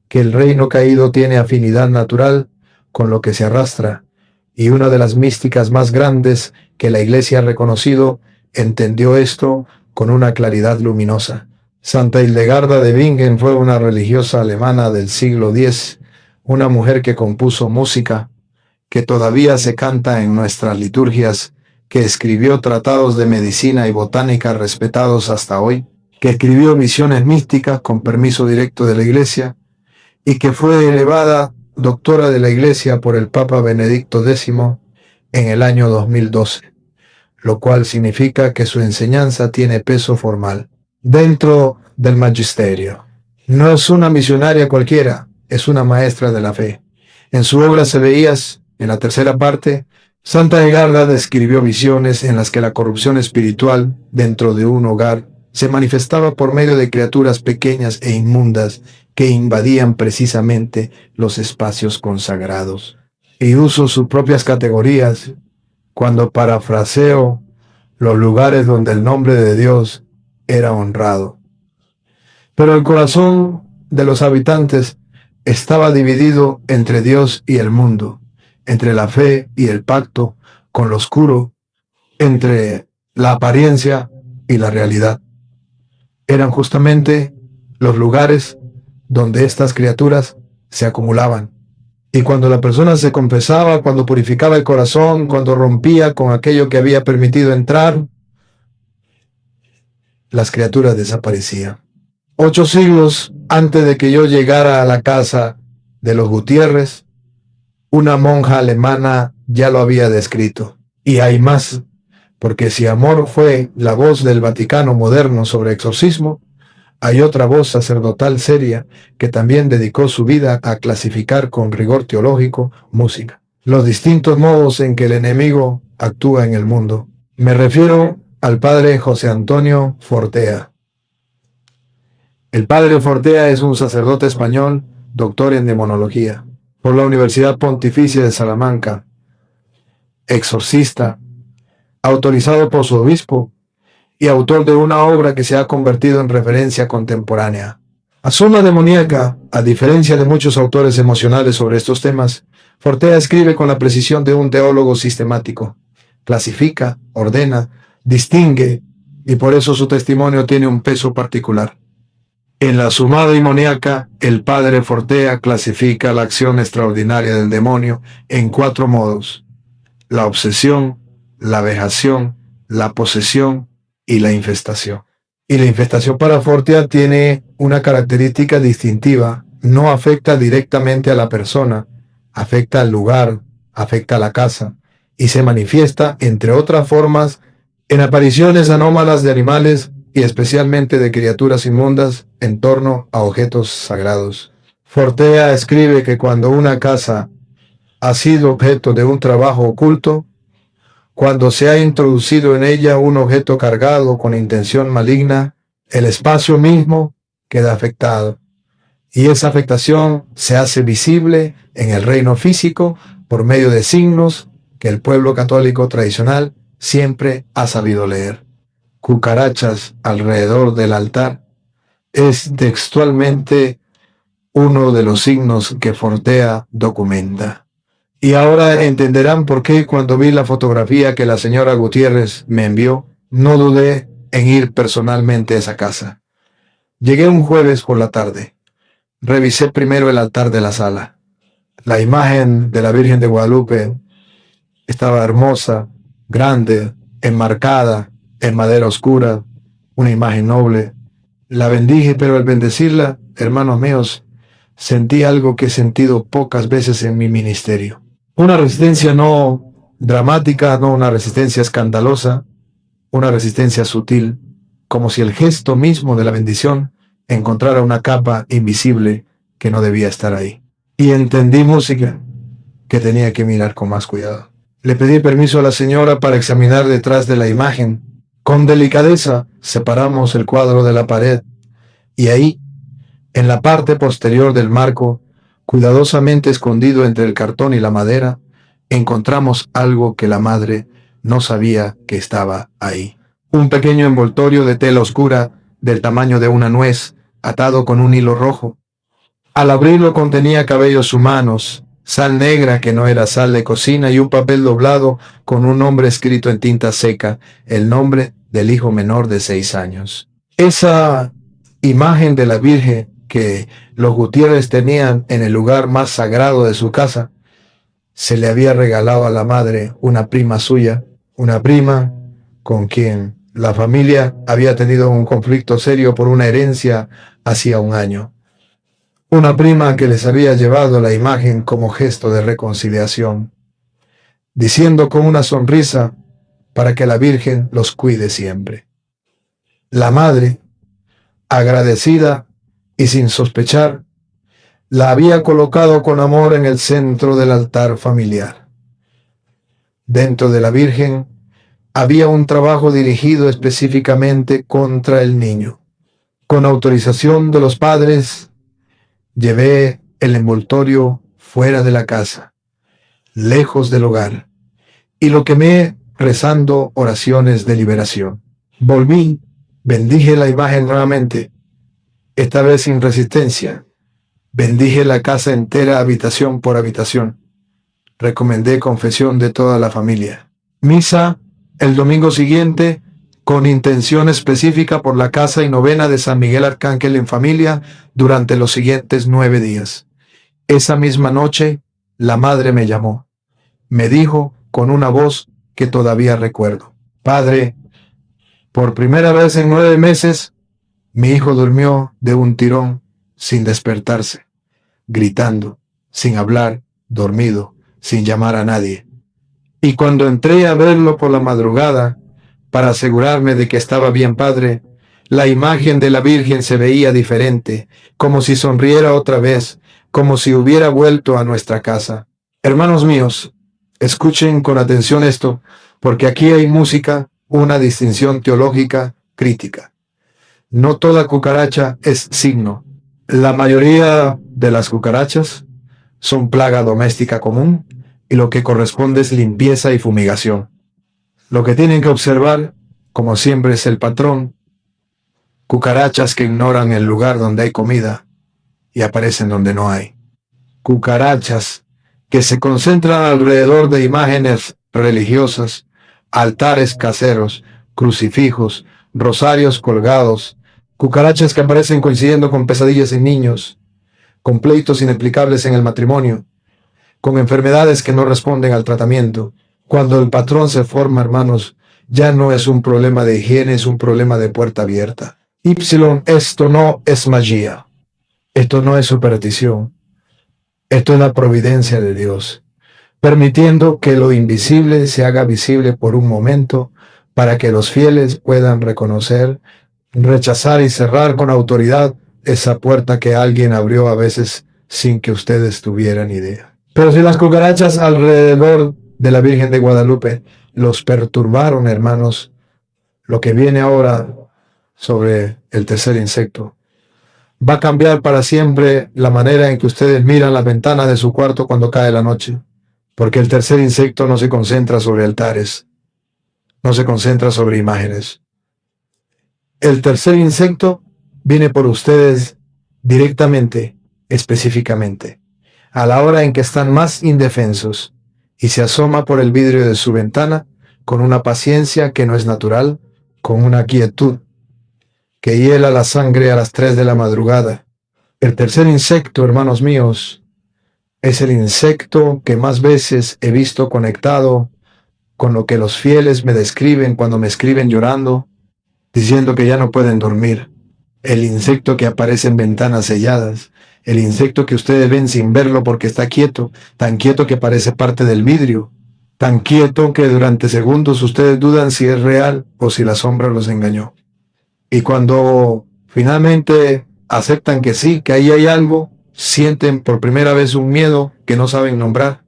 que el reino caído tiene afinidad natural con lo que se arrastra, y una de las místicas más grandes que la Iglesia ha reconocido entendió esto con una claridad luminosa. Santa Hildegarda de Bingen fue una religiosa alemana del siglo X, una mujer que compuso música que todavía se canta en nuestras liturgias, que escribió tratados de medicina y botánica respetados hasta hoy, que escribió misiones místicas con permiso directo de la Iglesia, y que fue elevada doctora de la Iglesia por el Papa Benedicto X en el año 2012, lo cual significa que su enseñanza tiene peso formal dentro del magisterio. No es una misionaria cualquiera, es una maestra de la fe. En su obra Sebeías, en la tercera parte, Santa Hildegarda describió visiones en las que la corrupción espiritual dentro de un hogar se manifestaba por medio de criaturas pequeñas e inmundas que invadían precisamente los espacios consagrados. Y uso sus propias categorías cuando parafraseo los lugares donde el nombre de Dios era honrado. Pero el corazón de los habitantes estaba dividido entre Dios y el mundo, entre la fe y el pacto con lo oscuro, entre la apariencia y la realidad. Eran justamente los lugares donde estas criaturas se acumulaban. Y cuando la persona se confesaba, cuando purificaba el corazón, cuando rompía con aquello que había permitido entrar, las criaturas desaparecían. 8 siglos antes de que yo llegara a la casa de los Gutiérrez, una monja alemana ya lo había descrito. Y hay más, porque si amor fue la voz del Vaticano moderno sobre exorcismo, hay otra voz sacerdotal seria que también dedicó su vida a clasificar con rigor teológico música, los distintos modos en que el enemigo actúa en el mundo. Me refiero al padre José Antonio Fortea. El padre Fortea es un sacerdote español, doctor en demonología, por la Universidad Pontificia de Salamanca, exorcista, autorizado por su obispo y autor de una obra que se ha convertido en referencia contemporánea. A Suma Demoníaca, a diferencia de muchos autores emocionales sobre estos temas, Fortea escribe con la precisión de un teólogo sistemático. Clasifica, ordena, distingue, y por eso su testimonio tiene un peso particular. En la Suma Demoníaca, el padre Fortea clasifica la acción extraordinaria del demonio en 4 modos: la obsesión, la vejación, la posesión y la infestación. Y la infestación para Fortea tiene una característica distintiva: no afecta directamente a la persona, afecta al lugar, afecta a la casa, y se manifiesta, entre otras formas, en apariciones anómalas de animales y especialmente de criaturas inmundas en torno a objetos sagrados. Fortea escribe que cuando una casa ha sido objeto de un trabajo oculto, cuando se ha introducido en ella un objeto cargado con intención maligna, el espacio mismo queda afectado. Y esa afectación se hace visible en el reino físico por medio de signos que el pueblo católico tradicional siempre ha sabido leer. Cucarachas alrededor del altar es textualmente uno de los signos que Fortea documenta. Y ahora entenderán por qué cuando vi la fotografía que la señora Gutiérrez me envió, no dudé en ir personalmente a esa casa. Llegué un jueves por la tarde. Revisé primero el altar de la sala. La imagen de la Virgen de Guadalupe estaba hermosa, grande, enmarcada, en madera oscura, una imagen noble. La bendije, pero al bendecirla, hermanos míos, sentí algo que he sentido pocas veces en mi ministerio. Una resistencia no dramática, no una resistencia escandalosa, una resistencia sutil, como si el gesto mismo de la bendición encontrara una capa invisible que no debía estar ahí. Y entendí, música, que tenía que mirar con más cuidado. Le pedí permiso a la señora para examinar detrás de la imagen. Con delicadeza separamos el cuadro de la pared y ahí, en la parte posterior del marco, cuidadosamente escondido entre el cartón y la madera, encontramos algo que la madre no sabía que estaba ahí. Un pequeño envoltorio de tela oscura del tamaño de una nuez, atado con un hilo rojo. Al abrirlo contenía cabellos humanos, sal negra que no era sal de cocina y un papel doblado con un nombre escrito en tinta seca, el nombre del hijo menor de 6 años. Esa imagen de la Virgen que los Gutiérrez tenían en el lugar más sagrado de su casa, se le había regalado a la madre una prima suya, una prima con quien la familia había tenido un conflicto serio por una herencia hacía un año. Una prima que les había llevado la imagen como gesto de reconciliación, diciendo con una sonrisa para que la Virgen los cuide siempre. La madre, agradecida y sin sospechar, la había colocado con amor en el centro del altar familiar. Dentro de la Virgen había un trabajo dirigido específicamente contra el niño. Con autorización de los padres, llevé el envoltorio fuera de la casa, lejos del hogar, y lo quemé rezando oraciones de liberación. Volví, bendije la imagen nuevamente, esta vez sin resistencia. Bendije la casa entera, habitación por habitación. Recomendé confesión de toda la familia. Misa el domingo siguiente, con intención específica por la casa y novena de San Miguel Arcángel en familia durante los siguientes 9 días. Esa misma noche, la madre me llamó. Me dijo con una voz que todavía recuerdo: Padre, por primera vez en 9 meses, mi hijo durmió de un tirón sin despertarse, gritando, sin hablar, dormido, sin llamar a nadie. Y cuando entré a verlo por la madrugada, para asegurarme de que estaba bien, Padre, la imagen de la Virgen se veía diferente, como si sonriera otra vez, como si hubiera vuelto a nuestra casa. Hermanos míos, escuchen con atención esto, porque aquí hay música, una distinción teológica crítica. No toda cucaracha es signo. La mayoría de las cucarachas son plaga doméstica común y lo que corresponde es limpieza y fumigación. Lo que tienen que observar, como siempre, es el patrón. Cucarachas que ignoran el lugar donde hay comida y aparecen donde no hay. Cucarachas que se concentran alrededor de imágenes religiosas, altares caseros, crucifijos, rosarios colgados. Cucarachas que aparecen coincidiendo con pesadillas en niños, con pleitos inexplicables en el matrimonio, con enfermedades que no responden al tratamiento. Cuando el patrón se forma, hermanos, ya no es un problema de higiene, es un problema de puerta abierta. Esto no es magia. Esto no es superstición. Esto es la providencia de Dios, permitiendo que lo invisible se haga visible por un momento para que los fieles puedan reconocer, rechazar y cerrar con autoridad esa puerta que alguien abrió a veces sin que ustedes tuvieran idea. Pero si las cucarachas alrededor de la Virgen de Guadalupe los perturbaron, hermanos, lo que viene ahora sobre el tercer insecto va a cambiar para siempre la manera en que ustedes miran las ventanas de su cuarto cuando cae la noche. Porque el tercer insecto no se concentra sobre altares, no se concentra sobre imágenes. El tercer insecto viene por ustedes directamente, específicamente, a la hora en que están más indefensos, y se asoma por el vidrio de su ventana con una paciencia que no es natural, con una quietud que hiela la sangre a las 3 de la madrugada. El tercer insecto, hermanos míos, es el insecto que más veces he visto conectado con lo que los fieles me describen cuando me escriben llorando, diciendo que ya no pueden dormir. El insecto que aparece en ventanas selladas, el insecto que ustedes ven sin verlo porque está quieto, tan quieto que parece parte del vidrio, tan quieto que durante segundos ustedes dudan si es real o si la sombra los engañó. Y cuando finalmente aceptan que sí, que ahí hay algo, sienten por primera vez un miedo que no saben nombrar.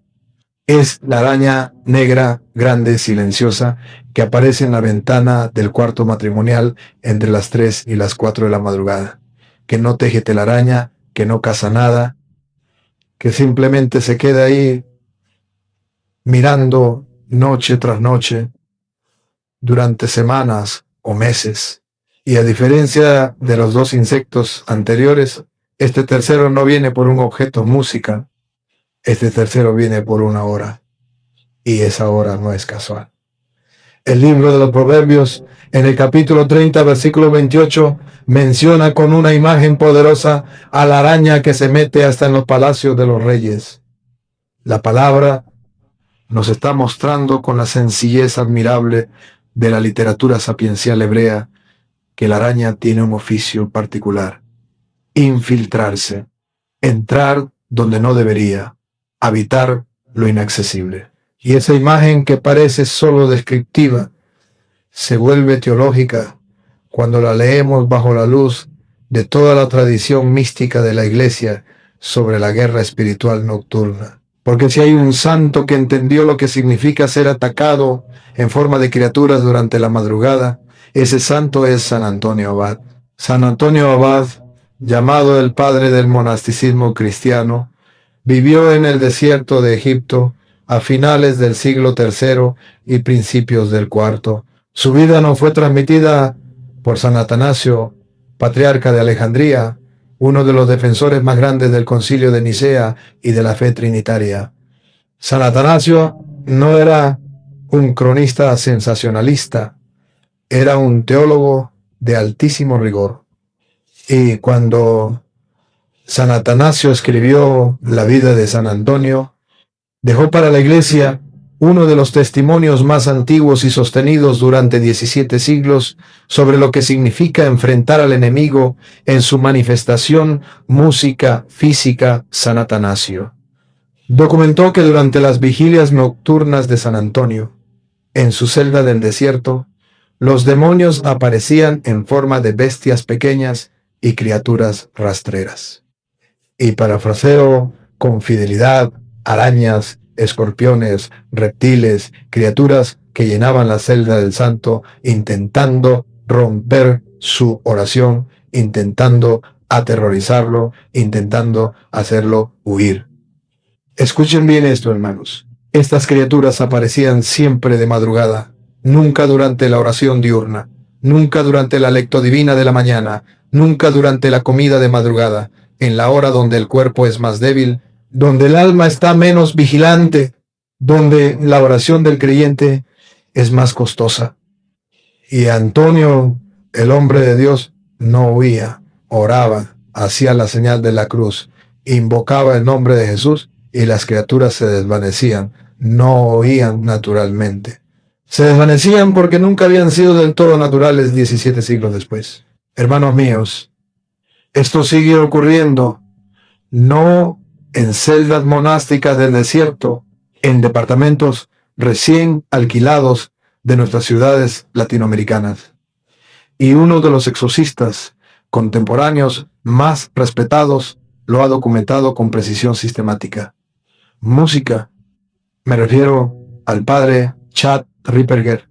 Es la araña negra, grande, silenciosa, que aparece en la ventana del cuarto matrimonial entre las 3 y las 4 de la madrugada, que no teje telaraña, que no caza nada, que simplemente se queda ahí mirando noche tras noche durante semanas o meses. Y a diferencia de los dos insectos anteriores, este tercero no viene por un objeto música, este tercero viene por una hora, y esa hora no es casual. El libro de los Proverbios, en el capítulo 30, versículo 28, menciona con una imagen poderosa a la araña que se mete hasta en los palacios de los reyes. La palabra nos está mostrando con la sencillez admirable de la literatura sapiencial hebrea que la araña tiene un oficio particular: infiltrarse, entrar donde no debería, habitar lo inaccesible. Y esa imagen que parece solo descriptiva se vuelve teológica cuando la leemos bajo la luz de toda la tradición mística de la Iglesia sobre la guerra espiritual nocturna. Porque si hay un santo que entendió lo que significa ser atacado en forma de criaturas durante la madrugada, ese santo es San Antonio Abad. San Antonio Abad, llamado el padre del monasticismo cristiano, vivió en el desierto de Egipto a finales del siglo III y principios del IV. Su vida nos fue transmitida por San Atanasio, patriarca de Alejandría, uno de los defensores más grandes del Concilio de Nicea y de la fe trinitaria. San Atanasio no era un cronista sensacionalista, era un teólogo de altísimo rigor. Y cuando San Atanasio escribió la vida de San Antonio, dejó para la Iglesia uno de los testimonios más antiguos y sostenidos durante 17 siglos sobre lo que significa enfrentar al enemigo en su manifestación música, física, San Atanasio. Documentó que durante las vigilias nocturnas de San Antonio, en su celda del desierto, los demonios aparecían en forma de bestias pequeñas y criaturas rastreras. Y parafraseo con fidelidad: arañas, escorpiones, reptiles, criaturas que llenaban la celda del santo intentando romper su oración, intentando aterrorizarlo, intentando hacerlo huir. Escuchen bien esto, hermanos. Estas criaturas aparecían siempre de madrugada, nunca durante la oración diurna, nunca durante la lectio divina de la mañana, nunca durante la comida de madrugada, en la hora donde el cuerpo es más débil, donde el alma está menos vigilante, donde la oración del creyente es más costosa. Y Antonio, el hombre de Dios, no huía, oraba, hacía la señal de la cruz, invocaba el nombre de Jesús y las criaturas se desvanecían, no oían naturalmente. Se desvanecían porque nunca habían sido del todo naturales 17 siglos después. Hermanos míos, esto sigue ocurriendo, no en celdas monásticas del desierto, en departamentos recién alquilados de nuestras ciudades latinoamericanas. Y uno de los exorcistas contemporáneos más respetados lo ha documentado con precisión sistemática. Música. Me refiero al padre Chad Ripperger,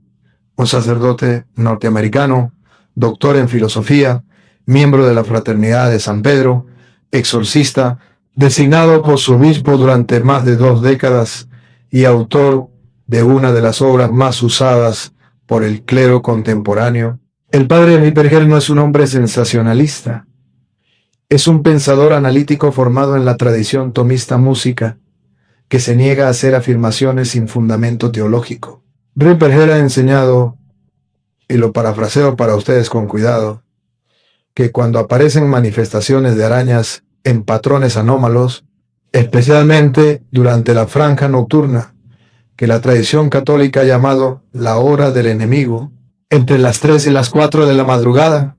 un sacerdote norteamericano, doctor en filosofía, miembro de la Fraternidad de San Pedro, exorcista, designado por su obispo durante más de 2 décadas y autor de una de las obras más usadas por el clero contemporáneo. El padre Ripperger no es un hombre sensacionalista. Es un pensador analítico formado en la tradición tomista música, que se niega a hacer afirmaciones sin fundamento teológico. Ripperger ha enseñado, y lo parafraseo para ustedes con cuidado, que cuando aparecen manifestaciones de arañas en patrones anómalos, especialmente durante la franja nocturna, que la tradición católica ha llamado la hora del enemigo, entre las 3 y las 4 de la madrugada,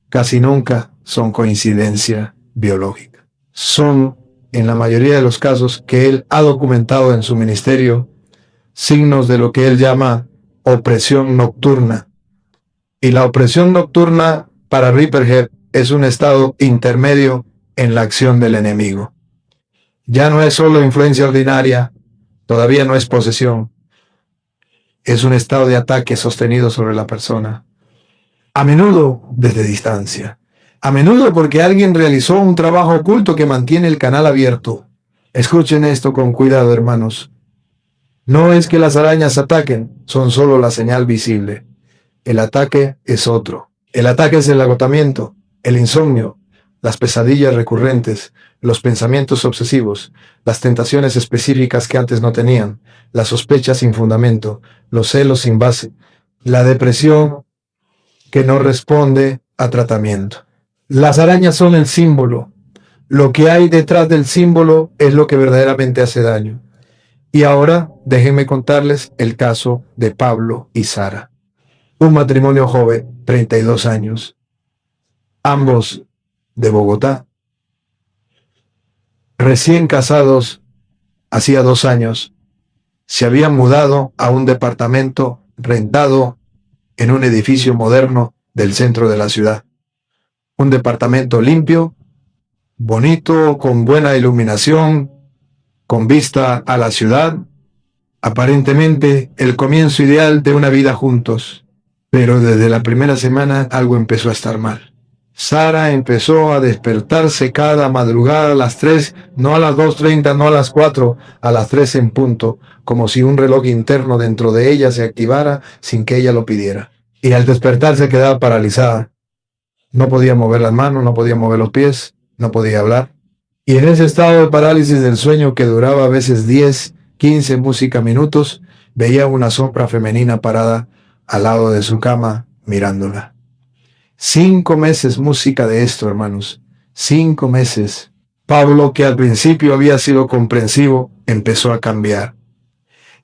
casi nunca son coincidencia biológica. Son, en la mayoría de los casos que él ha documentado en su ministerio, signos de lo que él llama opresión nocturna. Y la opresión nocturna para Ripperger es un estado intermedio en la acción del enemigo. Ya no es solo influencia ordinaria, todavía no es posesión. Es un estado de ataque sostenido sobre la persona. A menudo desde distancia. A menudo porque alguien realizó un trabajo oculto que mantiene el canal abierto. Escuchen esto con cuidado, hermanos. No es que las arañas ataquen, son solo la señal visible. El ataque es otro. El ataque es el agotamiento, el insomnio, las pesadillas recurrentes, los pensamientos obsesivos, las tentaciones específicas que antes no tenían, las sospechas sin fundamento, los celos sin base, la depresión que no responde a tratamiento. Las arañas son el símbolo. Lo que hay detrás del símbolo es lo que verdaderamente hace daño. Y ahora déjenme contarles el caso de Pablo y Sara. Un matrimonio joven, 32 años, ambos de Bogotá, recién casados hacía 2 años, se habían mudado a un departamento rentado en un edificio moderno del centro de la ciudad. Un departamento limpio, bonito, con buena iluminación, con vista a la ciudad, aparentemente el comienzo ideal de una vida juntos. Pero desde la primera semana algo empezó a estar mal. Sara empezó a despertarse cada madrugada a las 3, no a las 2:30, no a las 4, a las 3 en punto, como si un reloj interno dentro de ella se activara sin que ella lo pidiera. Y al despertarse quedaba paralizada. No podía mover las manos, no podía mover los pies, no podía hablar. Y en ese estado de parálisis del sueño que duraba a veces 10, 15 minutos, veía una sombra femenina parada al lado de su cama mirándola. 5 meses música de esto, hermanos. 5 meses. Pablo, que al principio había sido comprensivo, empezó a cambiar.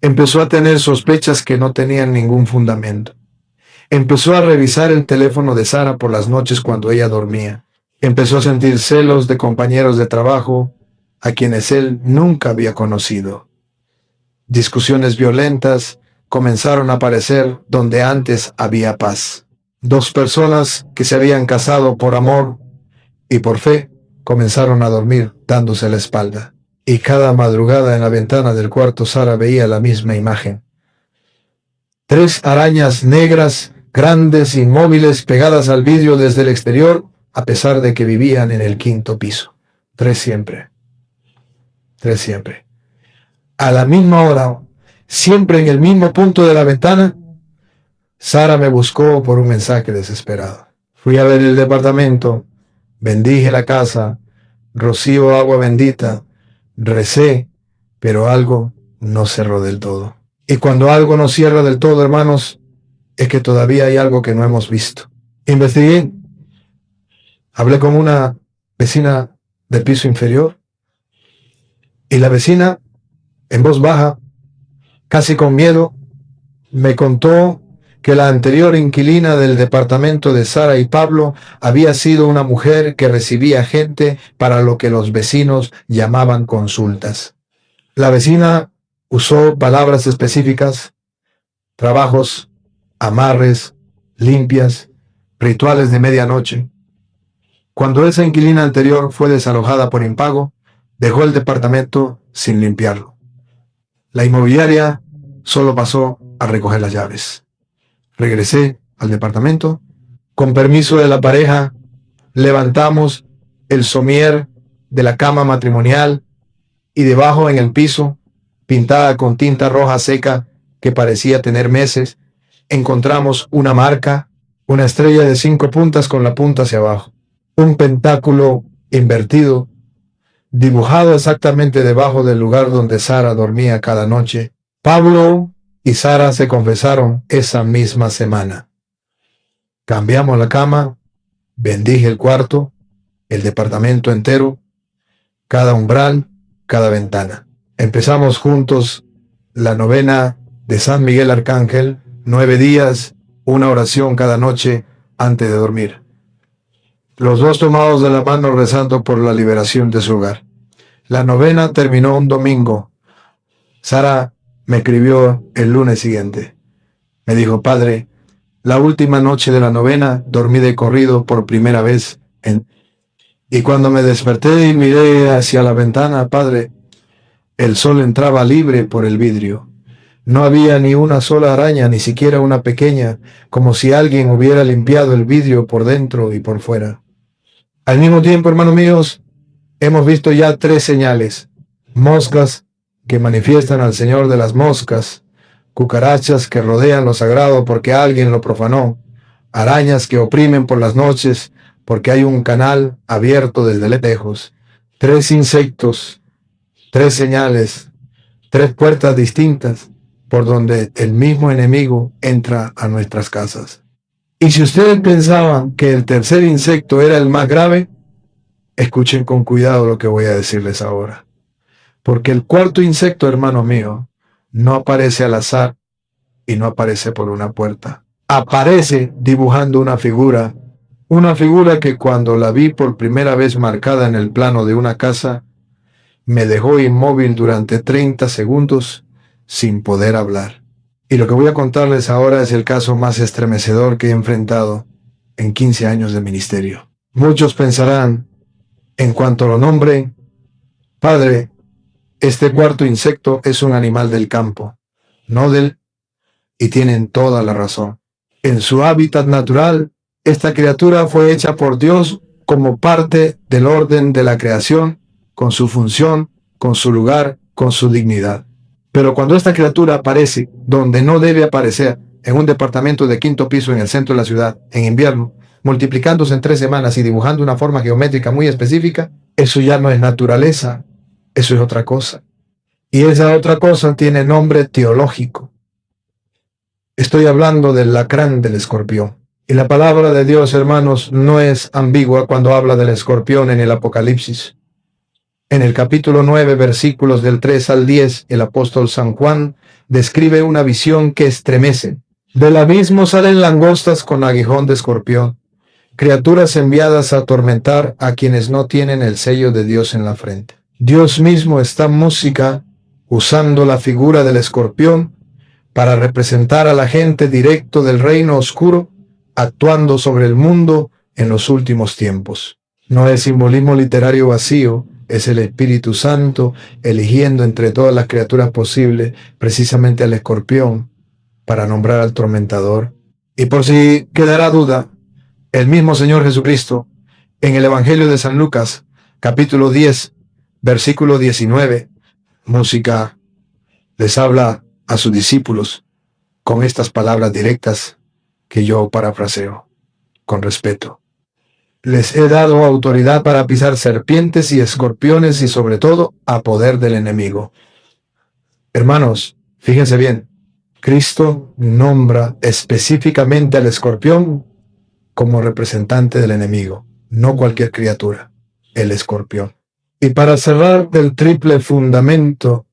Empezó a tener sospechas que no tenían ningún fundamento. Empezó a revisar el teléfono de Sara por las noches cuando ella dormía. Empezó a sentir celos de compañeros de trabajo a quienes él nunca había conocido. Discusiones violentas comenzaron a aparecer donde antes había paz. 2 personas que se habían casado por amor y por fe comenzaron a dormir dándose la espalda. Y cada madrugada en la ventana del cuarto Sara veía la misma imagen. 3 arañas negras, grandes, inmóviles, pegadas al vidrio desde el exterior, a pesar de que vivían en el 5º piso. 3 siempre. 3 siempre. A la misma hora, siempre en el mismo punto de la ventana, Sara me buscó por un mensaje desesperado. Fui a ver el departamento, bendije la casa, rocío agua bendita, recé, pero algo no cerró del todo. Y cuando algo no cierra del todo, hermanos, es que todavía hay algo que no hemos visto. Investigué, hablé con una vecina del piso inferior, y la vecina, en voz baja, casi con miedo, me contó que la anterior inquilina del departamento de Sara y Pablo había sido una mujer que recibía gente para lo que los vecinos llamaban consultas. La vecina usó palabras específicas, trabajos, amarres, limpias, rituales de medianoche. Cuando esa inquilina anterior fue desalojada por impago, dejó el departamento sin limpiarlo. La inmobiliaria solo pasó a recoger las llaves. Regresé al departamento. Con permiso de la pareja, levantamos el somier de la cama matrimonial y debajo en el piso pintada con tinta roja seca que parecía tener meses. Encontramos una marca, una estrella de 5 puntas con la punta hacia abajo, un pentáculo invertido, dibujado exactamente debajo del lugar donde Sara dormía cada noche. Pablo y Sara se confesaron esa misma semana. Cambiamos la cama, bendije el cuarto, el departamento entero, cada umbral, cada ventana. Empezamos juntos la novena de San Miguel Arcángel, 9 días, una oración cada noche antes de dormir. Los dos tomados de la mano rezando por la liberación de su hogar. La novena terminó un domingo. Sara me escribió el lunes siguiente. Me dijo: Padre, la última noche de la novena dormí de corrido por primera vez. Y cuando me desperté y miré hacia la ventana, Padre, el sol entraba libre por el vidrio. No había ni una sola araña, ni siquiera una pequeña, como si alguien hubiera limpiado el vidrio por dentro y por fuera. Al mismo tiempo, hermanos míos, hemos visto ya 3 señales: moscas que manifiestan al Señor de las moscas, cucarachas que rodean lo sagrado porque alguien lo profanó, arañas que oprimen por las noches porque hay un canal abierto desde lejos, 3 insectos, 3 señales, 3 puertas distintas por donde el mismo enemigo entra a nuestras casas. Y si ustedes pensaban que el tercer insecto era el más grave, escuchen con cuidado lo que voy a decirles ahora. Porque el cuarto insecto, hermano mío, no aparece al azar y no aparece por una puerta. Aparece dibujando una figura que cuando la vi por primera vez marcada en el plano de una casa, me dejó inmóvil durante 30 segundos sin poder hablar. Y lo que voy a contarles ahora es el caso más estremecedor que he enfrentado en 15 años de ministerio. Muchos pensarán, en cuanto lo nombren: Padre, este cuarto insecto es un animal del campo, no del... Y tienen toda la razón. En su hábitat natural, esta criatura fue hecha por Dios como parte del orden de la creación, con su función, con su lugar, con su dignidad. Pero cuando esta criatura aparece donde no debe aparecer, en un departamento de 5º piso en el centro de la ciudad, en invierno, multiplicándose en 3 semanas y dibujando una forma geométrica muy específica, eso ya no es naturaleza, eso es otra cosa. Y esa otra cosa tiene nombre teológico. Estoy hablando del lacrán del escorpión. Y la palabra de Dios, hermanos, no es ambigua cuando habla del escorpión en el Apocalipsis. En el capítulo 9, versículos del 3 al 10, el apóstol San Juan describe una visión que estremece. Del abismo salen langostas con aguijón de escorpión, criaturas enviadas a atormentar a quienes no tienen el sello de Dios en la frente. Dios mismo está en música usando la figura del escorpión para representar al agente directo del reino oscuro actuando sobre el mundo en los últimos tiempos. No es simbolismo literario vacío, es el Espíritu Santo eligiendo entre todas las criaturas posibles precisamente al escorpión para nombrar al tormentador. Y por si quedará duda, el mismo Señor Jesucristo en el Evangelio de San Lucas, capítulo 10, versículo 19, música, les habla a sus discípulos con estas palabras directas que yo parafraseo con respeto. Les he dado autoridad para pisar serpientes y escorpiones y sobre todo a poder del enemigo. Hermanos, fíjense bien, Cristo nombra específicamente al escorpión como representante del enemigo, no cualquier criatura, el escorpión. Y para cerrar del triple fundamento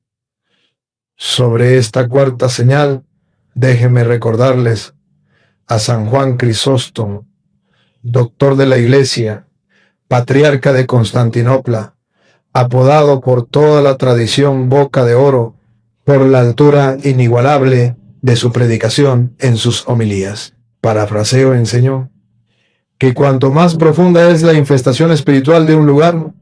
sobre esta cuarta señal, déjenme recordarles a San Juan Crisóstomo, doctor de la Iglesia, patriarca de Constantinopla, apodado por toda la tradición Boca de Oro por la altura inigualable de su predicación en sus homilías. Parafraseo, enseñó que cuanto más profunda es la infestación espiritual de un lugar,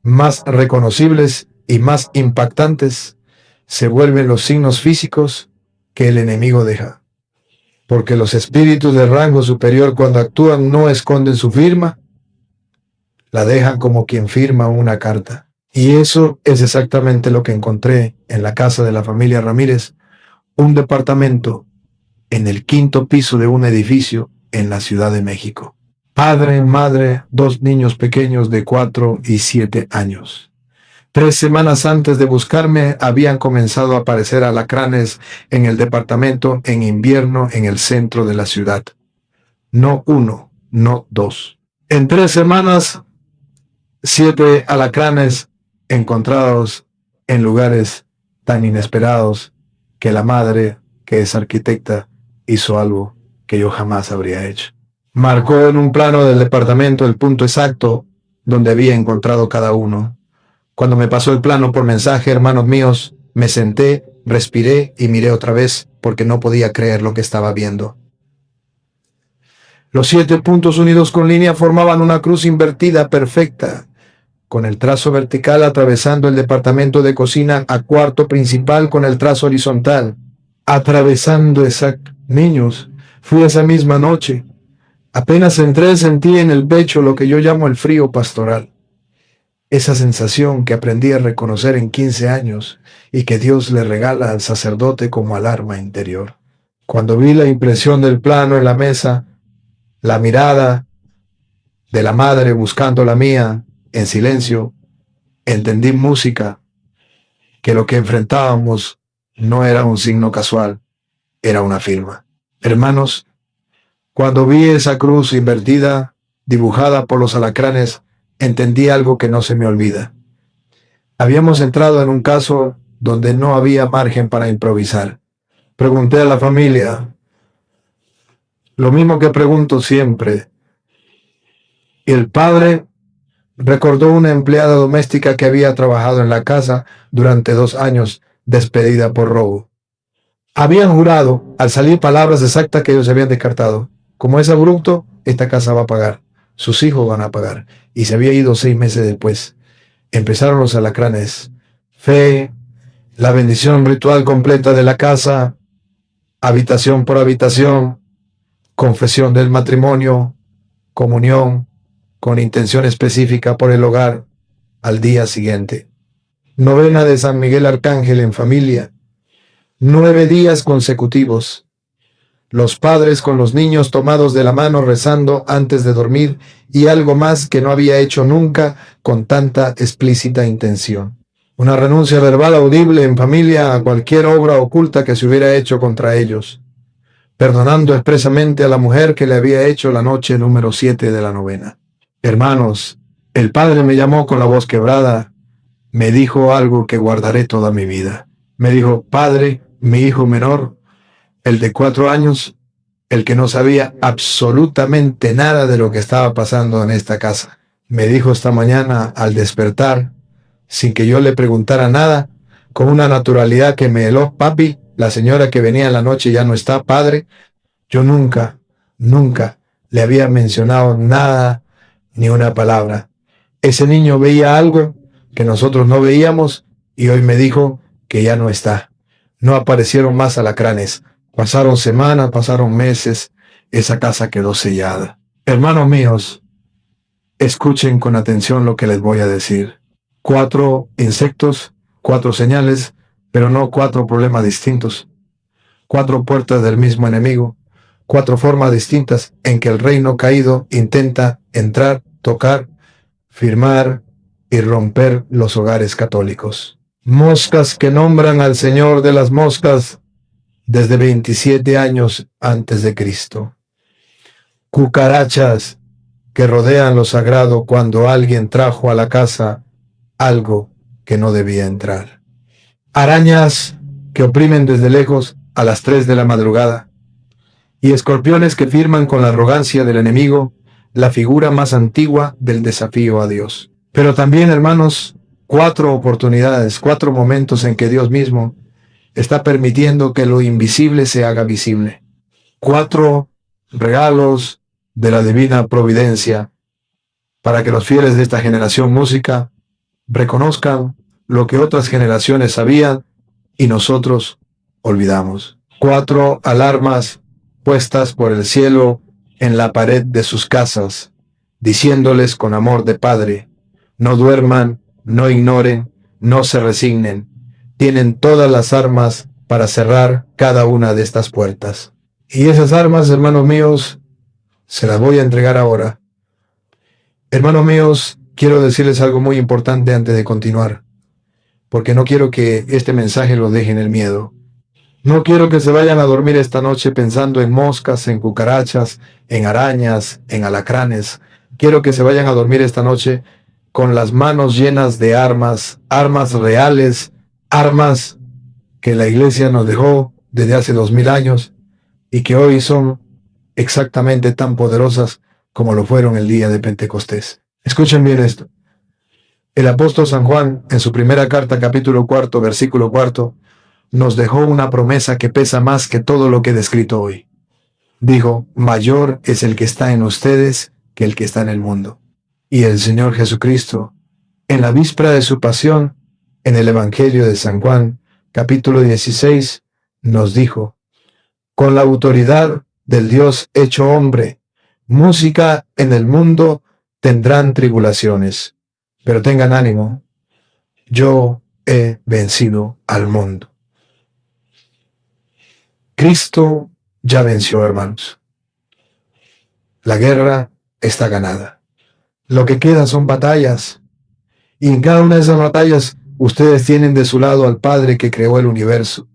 más reconocibles y más impactantes se vuelven los signos físicos que el enemigo deja. Porque los espíritus de rango superior cuando actúan no esconden su firma, la dejan como quien firma una carta. Y eso es exactamente lo que encontré en la casa de la familia Ramírez, un departamento en el 5º piso de un edificio en la Ciudad de México. Padre, madre, 2 niños pequeños de 4 y 7 años. 3 semanas antes de buscarme habían comenzado a aparecer alacranes en el departamento en invierno en el centro de la ciudad. No 1, no 2. En 3 semanas, 7 alacranes encontrados en lugares tan inesperados que la madre, que es arquitecta, hizo algo que yo jamás habría hecho. Marcó en un plano del departamento el punto exacto donde había encontrado cada uno. Cuando me pasó el plano por mensaje, hermanos míos, me senté, respiré y miré otra vez porque no podía creer lo que estaba viendo. Los 7 puntos unidos con línea formaban una cruz invertida perfecta, con el trazo vertical atravesando el departamento de cocina a cuarto principal con el trazo horizontal. Atravesando niños, fui esa misma noche. Apenas entré sentí en el pecho lo que yo llamo el frío pastoral. Esa sensación que aprendí a reconocer en 15 años y que Dios le regala al sacerdote como alarma interior. Cuando vi la impresión del plano en la mesa, la mirada de la madre buscando la mía, en silencio, entendí música, que lo que enfrentábamos no era un signo casual, era una firma. Hermanos, cuando vi esa cruz invertida, dibujada por los alacranes, entendí algo que no se me olvida. Habíamos entrado en un caso donde no había margen para improvisar. Pregunté a la familia, lo mismo que pregunto siempre. Y el padre recordó una empleada doméstica que había trabajado en la casa durante 2 años, despedida por robo. Habían jurado, al salir palabras exactas que ellos habían descartado. Como es abrupto, esta casa va a pagar. Sus hijos van a pagar. Y se había ido 6 meses después. Empezaron los alacranes. Fe, la bendición ritual completa de la casa, habitación por habitación, confesión del matrimonio, comunión, con intención específica por el hogar, al día siguiente. Novena de San Miguel Arcángel en familia. 9 días consecutivos. Los padres con los niños tomados de la mano rezando antes de dormir y algo más que no había hecho nunca con tanta explícita intención. Una renuncia verbal audible en familia a cualquier obra oculta que se hubiera hecho contra ellos, perdonando expresamente a la mujer que le había hecho la noche número 7 de la novena. Hermanos, el padre me llamó con la voz quebrada, me dijo algo que guardaré toda mi vida. Me dijo, padre, mi hijo menor, el de 4 años, el que no sabía absolutamente nada de lo que estaba pasando en esta casa. Me dijo esta mañana al despertar, sin que yo le preguntara nada, con una naturalidad que me heló, papi, la señora que venía en la noche ya no está, padre. Yo nunca le había mencionado nada, ni una palabra. Ese niño veía algo que nosotros no veíamos y hoy me dijo que ya no está. No aparecieron más alacranes. Pasaron semanas, pasaron meses, esa casa quedó sellada. Hermanos míos, escuchen con atención lo que les voy a decir. 4 insectos, 4 señales, pero no 4 problemas distintos. 4 puertas del mismo enemigo, 4 formas distintas en que el reino caído intenta entrar, tocar, firmar y romper los hogares católicos. Moscas que nombran al Señor de las moscas desde 27 años antes de Cristo. Cucarachas que rodean lo sagrado cuando alguien trajo a la casa algo que no debía entrar. Arañas que oprimen desde lejos a las 3 de la madrugada. Y escorpiones que firman con la arrogancia del enemigo la figura más antigua del desafío a Dios. Pero también, hermanos, 4 oportunidades, 4 momentos en que Dios mismo está permitiendo que lo invisible se haga visible. 4 regalos de la divina providencia para que los fieles de esta generación música reconozcan lo que otras generaciones sabían y nosotros olvidamos. 4 alarmas puestas por el cielo en la pared de sus casas, diciéndoles con amor de padre, no duerman, no ignoren, no se resignen. Tienen todas las armas para cerrar cada una de estas puertas. Y esas armas, hermanos míos, se las voy a entregar ahora. Hermanos míos, quiero decirles algo muy importante antes de continuar, porque no quiero que este mensaje los deje en el miedo. No quiero que se vayan a dormir esta noche pensando en moscas, en cucarachas, en arañas, en alacranes. Quiero que se vayan a dormir esta noche con las manos llenas de armas, armas reales, armas que la iglesia nos dejó desde hace 2000 años y que hoy son exactamente tan poderosas como lo fueron el día de Pentecostés. Escuchen bien esto. El apóstol San Juan, en su primera carta, capítulo 4, versículo 4, nos dejó una promesa que pesa más que todo lo que he descrito hoy. Dijo, mayor es el que está en ustedes que el que está en el mundo. Y el Señor Jesucristo, en la víspera de su pasión, en el Evangelio de San Juan, capítulo 16, nos dijo, con la autoridad del Dios hecho hombre, música en el mundo tendrán tribulaciones, pero tengan ánimo, yo he vencido al mundo. Cristo ya venció, hermanos. La guerra está ganada. Lo que queda son batallas. Y en cada una de esas batallas, ustedes tienen de su lado al Padre que creó el universo,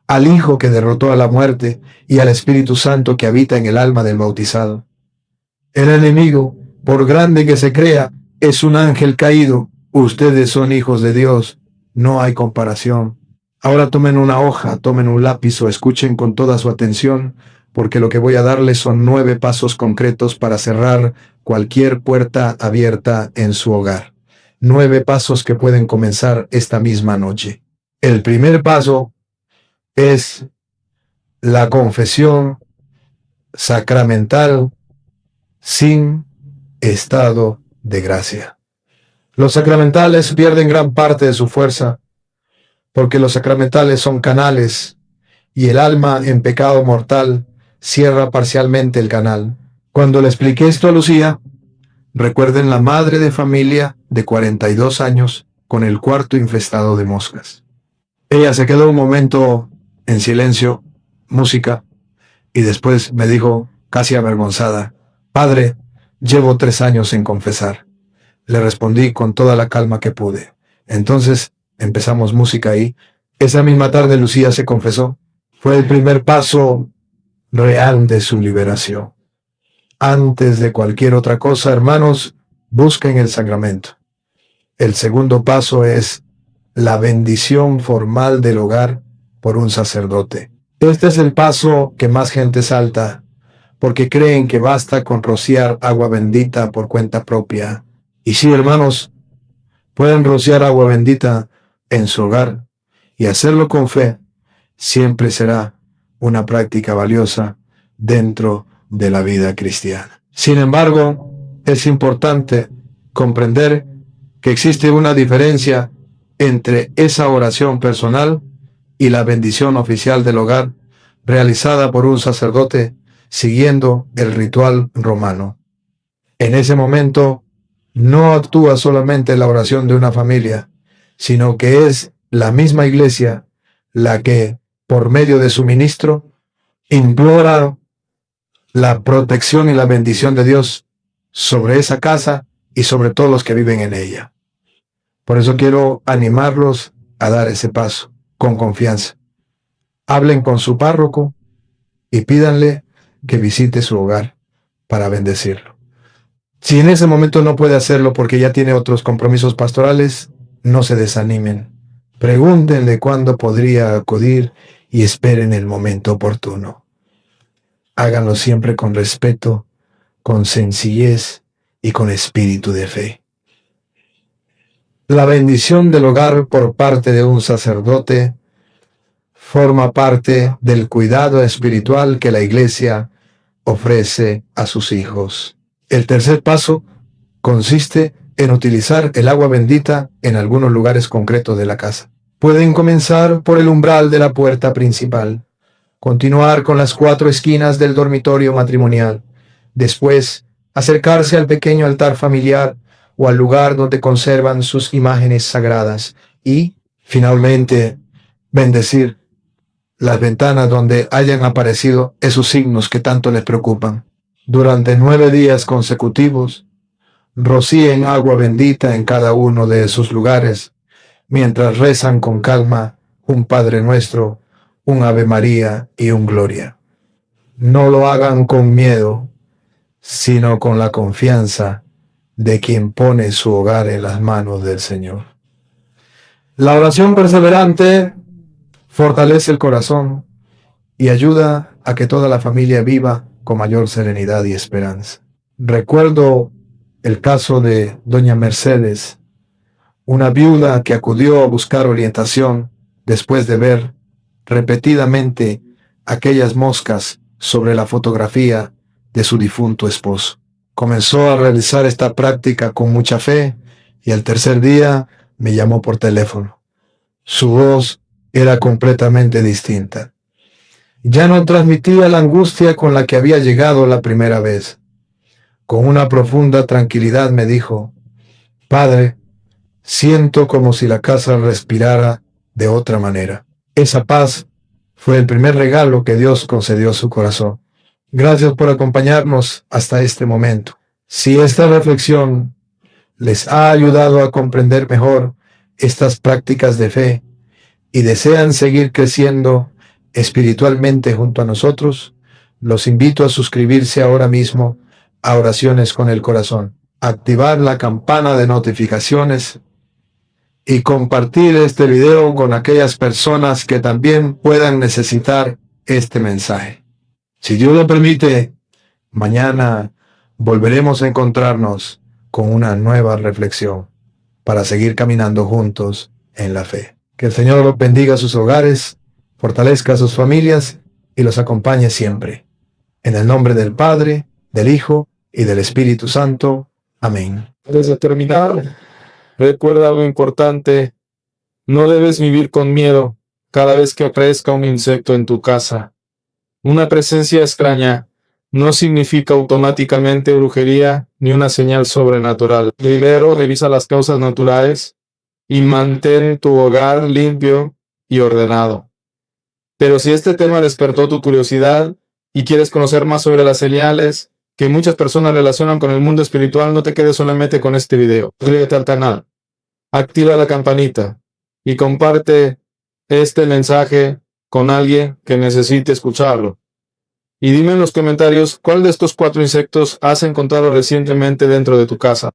al Hijo que derrotó a la muerte y al Espíritu Santo que habita en el alma del bautizado. El enemigo, por grande que se crea, es un ángel caído. Ustedes son hijos de Dios. No hay comparación. Ahora tomen una hoja, tomen un lápiz o escuchen con toda su atención, porque lo que voy a darles son 9 pasos concretos para cerrar cualquier puerta abierta en su hogar. 9 pasos que pueden comenzar esta misma noche. El primer paso es la confesión sacramental sin estado de gracia. Los sacramentales pierden gran parte de su fuerza porque los sacramentales son canales y el alma en pecado mortal cierra parcialmente el canal. Cuando le expliqué esto a Lucía, recuerden la madre de familia de 42 años con el cuarto infestado de moscas. Ella se quedó un momento en silencio, música, y después me dijo, casi avergonzada, Padre, llevo 3 años sin confesar. Le respondí con toda la calma que pude. Entonces empezamos música ahí. Esa misma tarde Lucía se confesó. Fue el primer paso real de su liberación. Antes de cualquier otra cosa, hermanos, busquen el sacramento. El segundo paso es la bendición formal del hogar por un sacerdote. Este es el paso que más gente salta, porque creen que basta con rociar agua bendita por cuenta propia. Y sí, hermanos, pueden rociar agua bendita en su hogar y hacerlo con fe. Siempre será una práctica valiosa dentro de la vida cristiana. Sin embargo, es importante comprender que existe una diferencia entre esa oración personal y la bendición oficial del hogar realizada por un sacerdote siguiendo el ritual romano. En ese momento no actúa solamente la oración de una familia, sino que es la misma iglesia la que, por medio de su ministro, implora la protección y la bendición de Dios sobre esa casa y sobre todos los que viven en ella. Por eso quiero animarlos a dar ese paso con confianza. Hablen con su párroco y pídanle que visite su hogar para bendecirlo. Si en ese momento no puede hacerlo porque ya tiene otros compromisos pastorales, no se desanimen. Pregúntenle cuándo podría acudir y esperen el momento oportuno. Háganlo siempre con respeto, con sencillez y con espíritu de fe. La bendición del hogar por parte de un sacerdote forma parte del cuidado espiritual que la Iglesia ofrece a sus hijos. El tercer paso consiste en utilizar el agua bendita en algunos lugares concretos de la casa. Pueden comenzar por el umbral de la puerta principal, continuar con las 4 esquinas del dormitorio matrimonial, después acercarse al pequeño altar familiar o al lugar donde conservan sus imágenes sagradas. Y, finalmente, bendecir las ventanas donde hayan aparecido esos signos que tanto les preocupan. Durante 9 días consecutivos, rocíen agua bendita en cada uno de esos lugares, mientras rezan con calma un Padre Nuestro, un Ave María y un Gloria. No lo hagan con miedo, sino con la confianza de quien pone su hogar en las manos del Señor. La oración perseverante fortalece el corazón y ayuda a que toda la familia viva con mayor serenidad y esperanza. Recuerdo el caso de doña Mercedes, una viuda que acudió a buscar orientación después de ver repetidamente aquellas moscas sobre la fotografía de su difunto esposo. Comenzó a realizar esta práctica con mucha fe y al tercer día me llamó por teléfono. Su voz era completamente distinta. Ya no transmitía la angustia con la que había llegado la primera vez. Con una profunda tranquilidad me dijo: Padre, siento como si la casa respirara de otra manera. Esa paz fue el primer regalo que Dios concedió a su corazón. Gracias por acompañarnos hasta este momento. Si esta reflexión les ha ayudado a comprender mejor estas prácticas de fe y desean seguir creciendo espiritualmente junto a nosotros, los invito a suscribirse ahora mismo a Oraciones con el Corazón, activar la campana de notificaciones y compartir este video con aquellas personas que también puedan necesitar este mensaje. Si Dios lo permite, mañana volveremos a encontrarnos con una nueva reflexión para seguir caminando juntos en la fe. Que el Señor bendiga sus hogares, fortalezca a sus familias y los acompañe siempre. En el nombre del Padre, del Hijo y del Espíritu Santo. Amén. Antes de terminar, recuerda algo importante: no debes vivir con miedo cada vez que aparezca un insecto en tu casa. Una presencia extraña no significa automáticamente brujería ni una señal sobrenatural. Primero, revisa las causas naturales y mantén tu hogar limpio y ordenado. Pero si este tema despertó tu curiosidad y quieres conocer más sobre las señales que muchas personas relacionan con el mundo espiritual, no te quedes solamente con este video. Suscríbete al canal, activa la campanita y comparte este mensaje con alguien que necesite escucharlo. Y dime en los comentarios cuál de estos 4 insectos has encontrado recientemente dentro de tu casa.